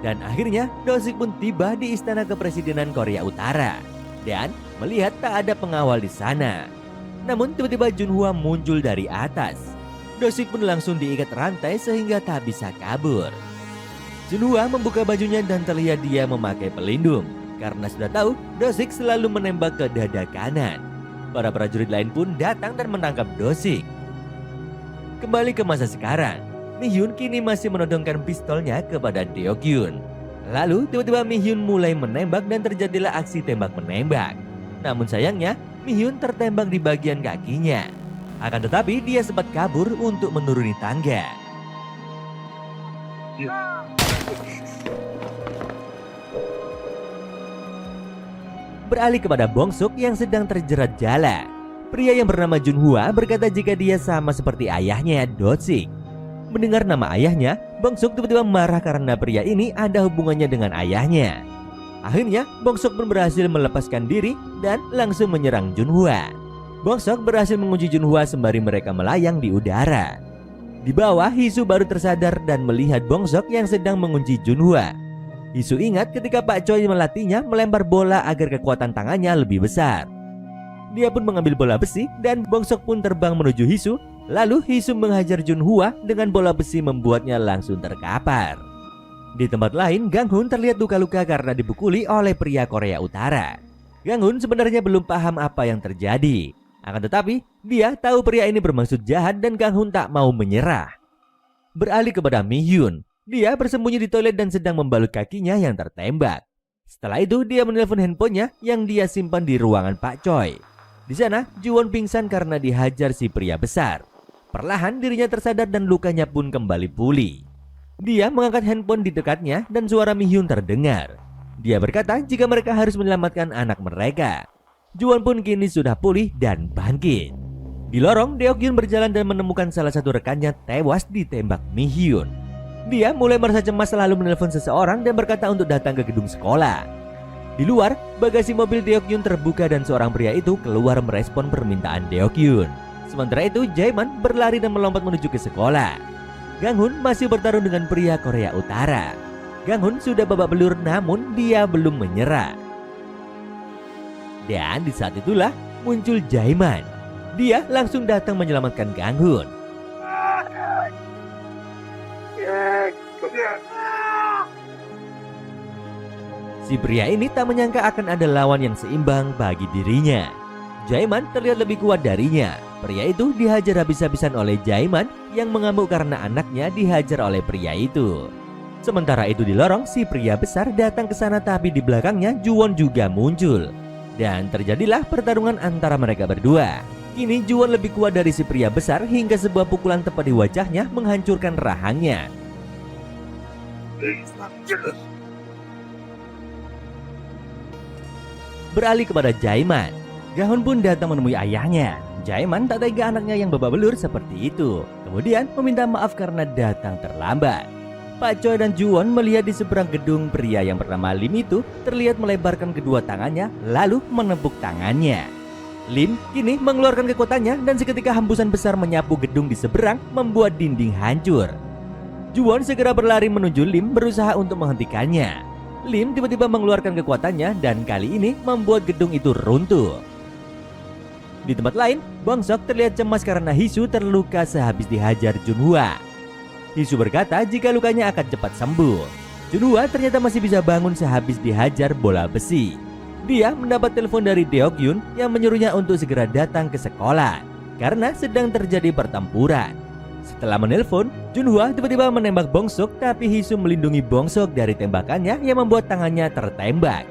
Dan akhirnya Do-sik pun tiba di istana kepresidenan Korea Utara dan melihat tak ada pengawal di sana. Namun tiba-tiba Junhwa muncul dari atas. Do-sik pun langsung diikat rantai sehingga tak bisa kabur. Junhwa membuka bajunya dan terlihat dia memakai pelindung karena sudah tahu Do-sik selalu menembak ke dada kanan. Para prajurit lain pun datang dan menangkap Do-sik. Kembali ke masa sekarang, Mi-hyun kini masih menodongkan pistolnya kepada Deok-gyun. Lalu tiba-tiba Mi-hyun mulai menembak dan terjadilah aksi tembak-menembak. Namun sayangnya, Mi-hyun tertembak di bagian kakinya. Akan tetapi dia sempat kabur untuk menuruni tangga. Beralih kepada Bong-seok yang sedang terjerat jala. Pria yang bernama Junhwa berkata jika dia sama seperti ayahnya, Do-sik. Mendengar nama ayahnya, Bong-seok tiba-tiba marah karena pria ini ada hubungannya dengan ayahnya. Akhirnya, Bong-seok pun berhasil melepaskan diri dan langsung menyerang Junhwa. Bong-seok berhasil mengunci Junhwa sembari mereka melayang di udara. Di bawah, Hisu baru tersadar dan melihat Bong-seok yang sedang mengunci Junhwa. Hisu ingat ketika Pak Choi melatihnya melempar bola agar kekuatan tangannya lebih besar. Dia pun mengambil bola besi dan Bong-seok pun terbang menuju Hisu. Lalu Hisu menghajar Junhwa dengan bola besi membuatnya langsung terkapar. Di tempat lain, Gang-hun terlihat luka-luka karena dipukuli oleh pria Korea Utara. Gang-hun sebenarnya belum paham apa yang terjadi. Akan tetapi, dia tahu pria ini bermaksud jahat dan Gang-hun tak mau menyerah. Beralih kepada Mi-hyun. Dia bersembunyi di toilet dan sedang membalut kakinya yang tertembak. Setelah itu, dia menelpon handphonenya yang dia simpan di ruangan Pak Choi. Di sana, Ji-won pingsan karena dihajar si pria besar. Perlahan dirinya tersadar dan lukanya pun kembali pulih. Dia mengangkat handphone di dekatnya dan suara Mi-hyun terdengar. Dia berkata jika mereka harus menyelamatkan anak mereka. Ji-won pun kini sudah pulih dan bangkit. Di lorong, Deok-gyun berjalan dan menemukan salah satu rekannya tewas ditembak Mi-hyun. Dia mulai merasa cemas lalu menelpon seseorang dan berkata untuk datang ke gedung sekolah. Di luar, bagasi mobil Deok-gyun terbuka dan seorang pria itu keluar merespon permintaan Deok-gyun. Sementara itu, Jae-man berlari dan melompat menuju ke sekolah. Gang-hun masih bertarung dengan pria Korea Utara. Gang-hun sudah babak belur namun dia belum menyerah. Dan di saat itulah muncul Jae-man. Dia langsung datang menyelamatkan Gang-hun. Si pria ini tak menyangka akan ada lawan yang seimbang bagi dirinya. Jae-man terlihat lebih kuat darinya. Pria itu dihajar habis-habisan oleh Jae-man yang mengamuk karena anaknya dihajar oleh pria itu. Sementara itu di lorong, si pria besar datang ke sana tapi di belakangnya Ji-won juga muncul. Dan terjadilah pertarungan antara mereka berdua. Kini Ji-won lebih kuat dari si pria besar hingga sebuah pukulan tepat di wajahnya menghancurkan rahangnya. Beralih kepada Jae-man. Gang-hun pun datang menemui ayahnya. Jae-man tak tega anaknya yang babak belur seperti itu. Kemudian meminta maaf karena datang terlambat. Pak Choi dan Ji-won melihat di seberang gedung pria yang bernama Lim itu terlihat melebarkan kedua tangannya lalu menepuk tangannya. Lim kini mengeluarkan kekuatannya dan seketika hembusan besar menyapu gedung di seberang membuat dinding hancur. Ji-won segera berlari menuju Lim berusaha untuk menghentikannya. Lim tiba-tiba mengeluarkan kekuatannya dan kali ini membuat gedung itu runtuh. Di tempat lain, Bong-seok terlihat cemas karena Hisu terluka sehabis dihajar Junhwa. Hisu berkata jika lukanya akan cepat sembuh. Junhwa ternyata masih bisa bangun sehabis dihajar bola besi. Dia mendapat telepon dari Deok-gyun yang menyuruhnya untuk segera datang ke sekolah karena sedang terjadi pertempuran. Setelah menelpon, Junhwa tiba-tiba menembak Bong-seok tapi Hisu melindungi Bong-seok dari tembakannya yang membuat tangannya tertembak.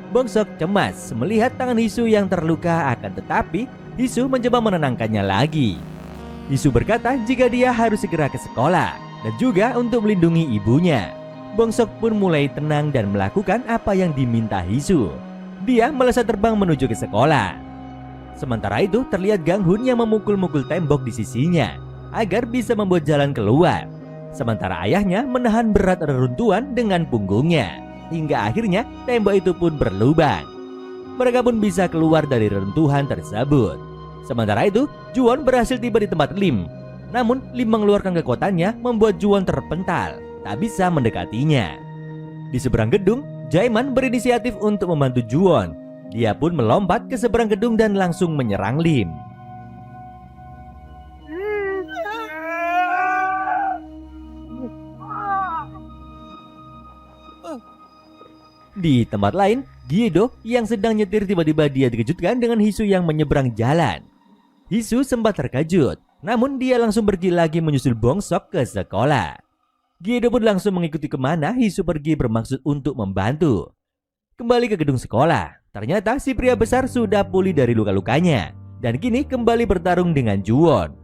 Bong-seok cemas melihat tangan Hisu yang terluka akan tetapi Hisu mencoba menenangkannya lagi. Hisu berkata jika dia harus segera ke sekolah dan juga untuk melindungi ibunya. Bongsok pun mulai tenang dan melakukan apa yang diminta Hisu. Dia melesat terbang menuju ke sekolah. Sementara itu terlihat Ganghun yang memukul-mukul tembok di sisinya agar bisa membuat jalan keluar. Sementara ayahnya menahan berat reruntuhan dengan punggungnya. Hingga akhirnya tembok itu pun berlubang. Mereka pun bisa keluar dari reruntuhan tersebut. Sementara itu Juwon berhasil tiba di tempat Lim. Namun Lim mengeluarkan kekuatannya membuat Juwon terpental, tak bisa mendekatinya. Di seberang gedung, Jaeman berinisiatif untuk membantu Juwon. Dia pun melompat ke seberang gedung dan langsung menyerang Lim. Di tempat lain, Giedo yang sedang nyetir tiba-tiba dia dikejutkan dengan Hisu yang menyeberang jalan. Hisu sempat terkejut, namun dia langsung pergi lagi menyusul Bongsok ke sekolah. Giedo pun langsung mengikuti kemana Hisu pergi bermaksud untuk membantu. Kembali ke gedung sekolah, ternyata si pria besar sudah pulih dari luka-lukanya dan kini kembali bertarung dengan Juwon.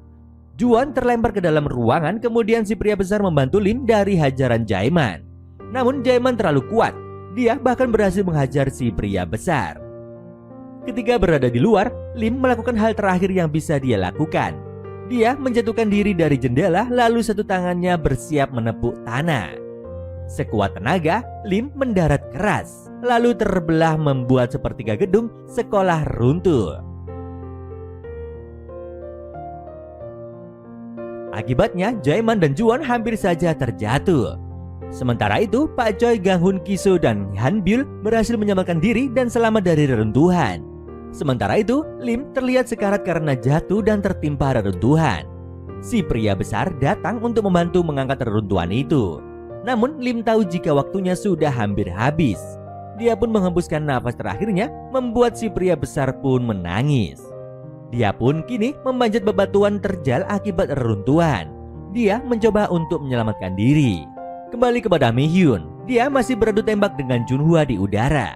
Juwon terlempar ke dalam ruangan, kemudian si pria besar membantu Lim dari hajaran Jaeman. Namun Jaeman terlalu kuat. Dia bahkan berhasil menghajar si pria besar. Ketika berada di luar, Lim melakukan hal terakhir yang bisa dia lakukan. Dia menjatuhkan diri dari jendela lalu satu tangannya bersiap menepuk tanah. Sekuat tenaga, Lim mendarat keras, lalu terbelah membuat sepertiga gedung sekolah runtuh. Akibatnya, Jaeman dan Juwon hampir saja terjatuh. Sementara itu, Pak Choi, Ganghun, Kiso, dan Hanbyul berhasil menyelamatkan diri dan selamat dari reruntuhan. Sementara itu, Lim terlihat sekarat karena jatuh dan tertimpa reruntuhan. Si pria besar datang untuk membantu mengangkat reruntuhan itu. Namun, Lim tahu jika waktunya sudah hampir habis. Dia pun menghembuskan nafas terakhirnya, membuat si pria besar pun menangis. Dia pun kini memanjat bebatuan terjal akibat reruntuhan. Dia mencoba untuk menyelamatkan diri. Kembali kepada Mihyun, dia masih beradu tembak dengan Junhua di udara.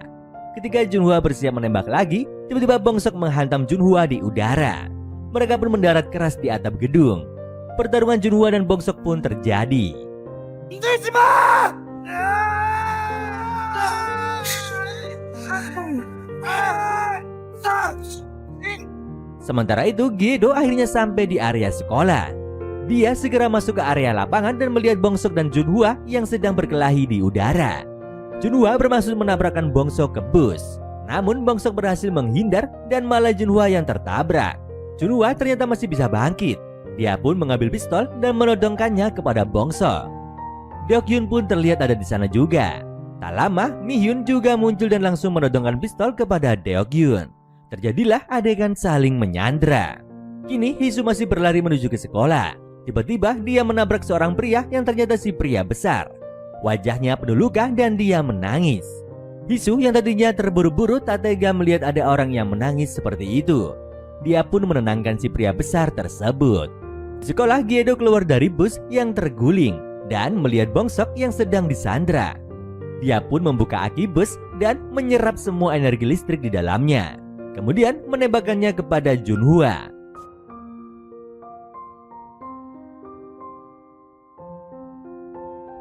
Ketika Junhua bersiap menembak lagi, tiba-tiba Bongsok menghantam Junhua di udara. Mereka pun mendarat keras di atap gedung. Pertarungan Junhua dan Bongsok pun terjadi. Sementara itu, Giedo akhirnya sampai di area sekolah. Dia segera masuk ke area lapangan dan melihat Bongsok dan Junhua yang sedang berkelahi di udara. Junhua bermaksud menabrakkan Bongsok ke bus. Namun Bongsok berhasil menghindar dan malah Junhua yang tertabrak. Junhua ternyata masih bisa bangkit. Dia pun mengambil pistol dan menodongkannya kepada Bongsok. Deokyun pun terlihat ada di sana juga. Tak lama, Mihyun juga muncul dan langsung menodongkan pistol kepada Deokyun. Terjadilah adegan saling menyandra. Kini Hisu masih berlari menuju ke sekolah. Tiba-tiba dia menabrak seorang pria yang ternyata si pria besar. Wajahnya penuh luka dan dia menangis. Hisu yang tadinya terburu-buru tak tega melihat ada orang yang menangis seperti itu. Dia pun menenangkan si pria besar tersebut. Di sekolah, Giedo keluar dari bus yang terguling dan melihat Bongsok yang sedang disandra. Dia pun membuka aki bus dan menyerap semua energi listrik di dalamnya. Kemudian menembakkannya kepada Junhua.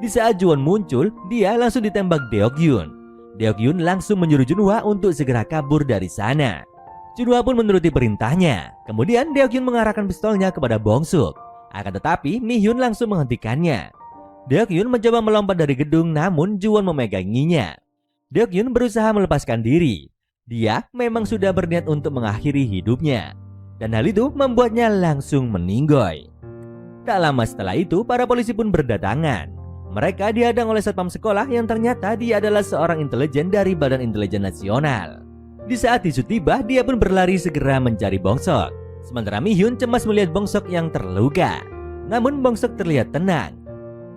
Di saat Juwon muncul, dia langsung ditembak Deokyun. Deokyun langsung menyuruh Junhua untuk segera kabur dari sana. Junhua pun menuruti perintahnya. Kemudian Deokyun mengarahkan pistolnya kepada Bongsuk. Akan tetapi Mihyun langsung menghentikannya. Deokyun mencoba melompat dari gedung, namun Juwon memeganginya. Deokyun berusaha melepaskan diri. Dia memang sudah berniat untuk mengakhiri hidupnya. Dan hal itu membuatnya langsung meninggoy. Tak lama setelah itu, para polisi pun berdatangan. Mereka dihadang oleh satpam sekolah yang ternyata dia adalah seorang intelijen dari Badan Intelijen Nasional. Di saat Hisu tiba, dia pun berlari segera mencari Bongsok. Sementara Mihyun cemas melihat Bongsok yang terluka. Namun Bongsok terlihat tenang.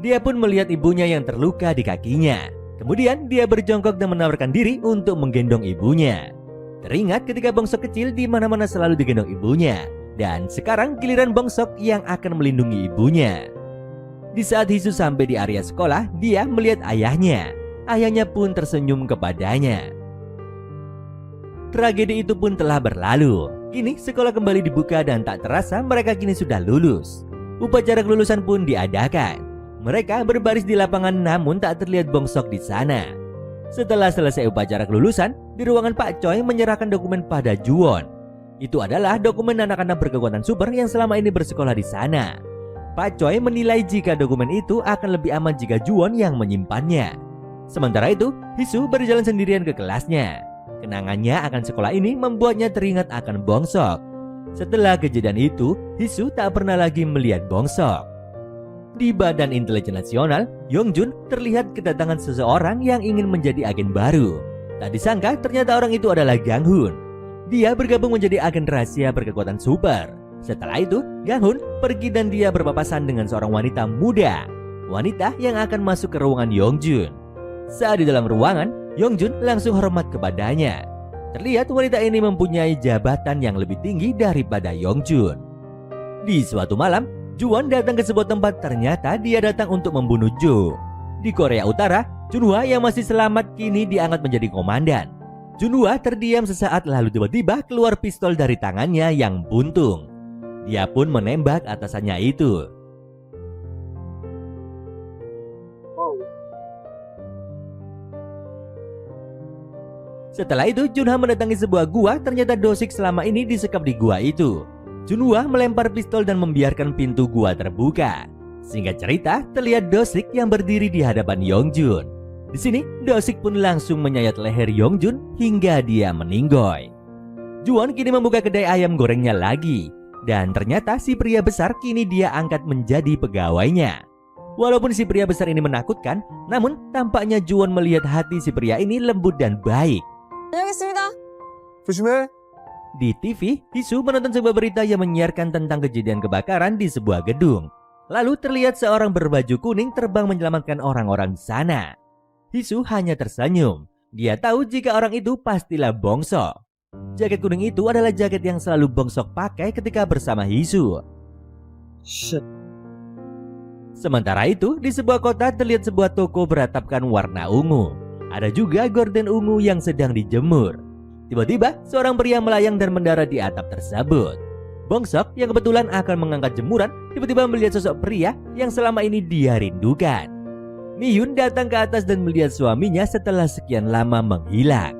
Dia pun melihat ibunya yang terluka di kakinya. Kemudian dia berjongkok dan menawarkan diri untuk menggendong ibunya. Teringat ketika Bongsok kecil di mana-mana selalu digendong ibunya. Dan sekarang giliran Bongsok yang akan melindungi ibunya. Di saat Hisu sampai di area sekolah, dia melihat ayahnya. Ayahnya pun tersenyum kepadanya. Tragedi itu pun telah berlalu. Kini sekolah kembali dibuka dan tak terasa mereka kini sudah lulus. Upacara kelulusan pun diadakan. Mereka berbaris di lapangan namun tak terlihat Bongsok di sana. Setelah selesai upacara kelulusan, di ruangan Pak Choi menyerahkan dokumen pada Juwon. Itu adalah dokumen anak-anak berkekuatan super yang selama ini bersekolah di sana. Pak Choi menilai jika dokumen itu akan lebih aman jika Juwon yang menyimpannya. Sementara itu, Hisu berjalan sendirian ke kelasnya. Kenangannya akan sekolah ini membuatnya teringat akan Bongsok. Setelah kejadian itu, Hisu tak pernah lagi melihat Bongsok. Di Badan Intelijen Nasional, Yongjun terlihat kedatangan seseorang yang ingin menjadi agen baru. Tak disangka ternyata orang itu adalah Gang Hun. Dia bergabung menjadi agen rahasia berkekuatan super. Setelah itu, Gang Hun pergi dan dia berpapasan dengan seorang wanita muda. Wanita yang akan masuk ke ruangan Yongjun. Saat di dalam ruangan, Yongjun langsung hormat kepadanya. Terlihat wanita ini mempunyai jabatan yang lebih tinggi daripada Yongjun. Di suatu malam, Juwon datang ke sebuah tempat. Ternyata dia datang untuk membunuh Jo. Di Korea Utara, Junhwa yang masih selamat kini diangkat menjadi komandan. Junhwa terdiam sesaat lalu tiba-tiba keluar pistol dari tangannya yang buntung. Dia pun menembak atasannya itu. Setelah itu, Junha mendatangi sebuah gua. Ternyata Dosik selama ini disekap di gua itu. Junhwa melempar pistol dan membiarkan pintu gua terbuka. Singkat cerita, terlihat Dosik yang berdiri di hadapan Yongjun. Di sini, Dosik pun langsung menyayat leher Yongjun hingga dia meninggoy. Juwon kini membuka kedai ayam gorengnya lagi. Dan ternyata si pria besar kini dia angkat menjadi pegawainya. Walaupun si pria besar ini menakutkan, namun tampaknya Juwon melihat hati si pria ini lembut dan baik. 조심해. Di TV, Hisu menonton sebuah berita yang menyiarkan tentang kejadian kebakaran di sebuah gedung. Lalu terlihat seorang berbaju kuning terbang menyelamatkan orang-orang di sana. Hisu hanya tersenyum. Dia tahu jika orang itu pastilah Bongsok. Jaket kuning itu adalah jaket yang selalu Bongsok pakai ketika bersama Hisu. Shit. Sementara itu, di sebuah kota terlihat sebuah toko beratapkan warna ungu. Ada juga gorden ungu yang sedang dijemur. Tiba-tiba, seorang pria melayang dan mendarat di atap tersebut. Bongsok yang kebetulan akan mengangkat jemuran, tiba-tiba melihat sosok pria yang selama ini dia rindukan. Miyun datang ke atas dan melihat suaminya setelah sekian lama menghilang.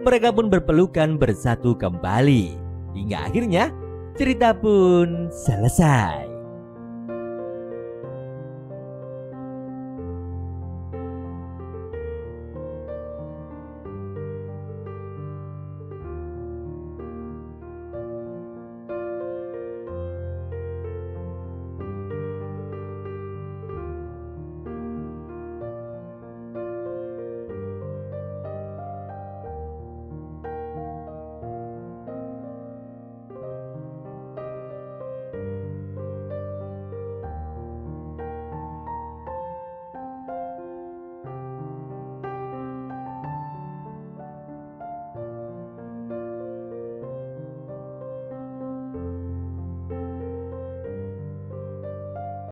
Mereka pun berpelukan bersatu kembali. Hingga akhirnya, cerita pun selesai.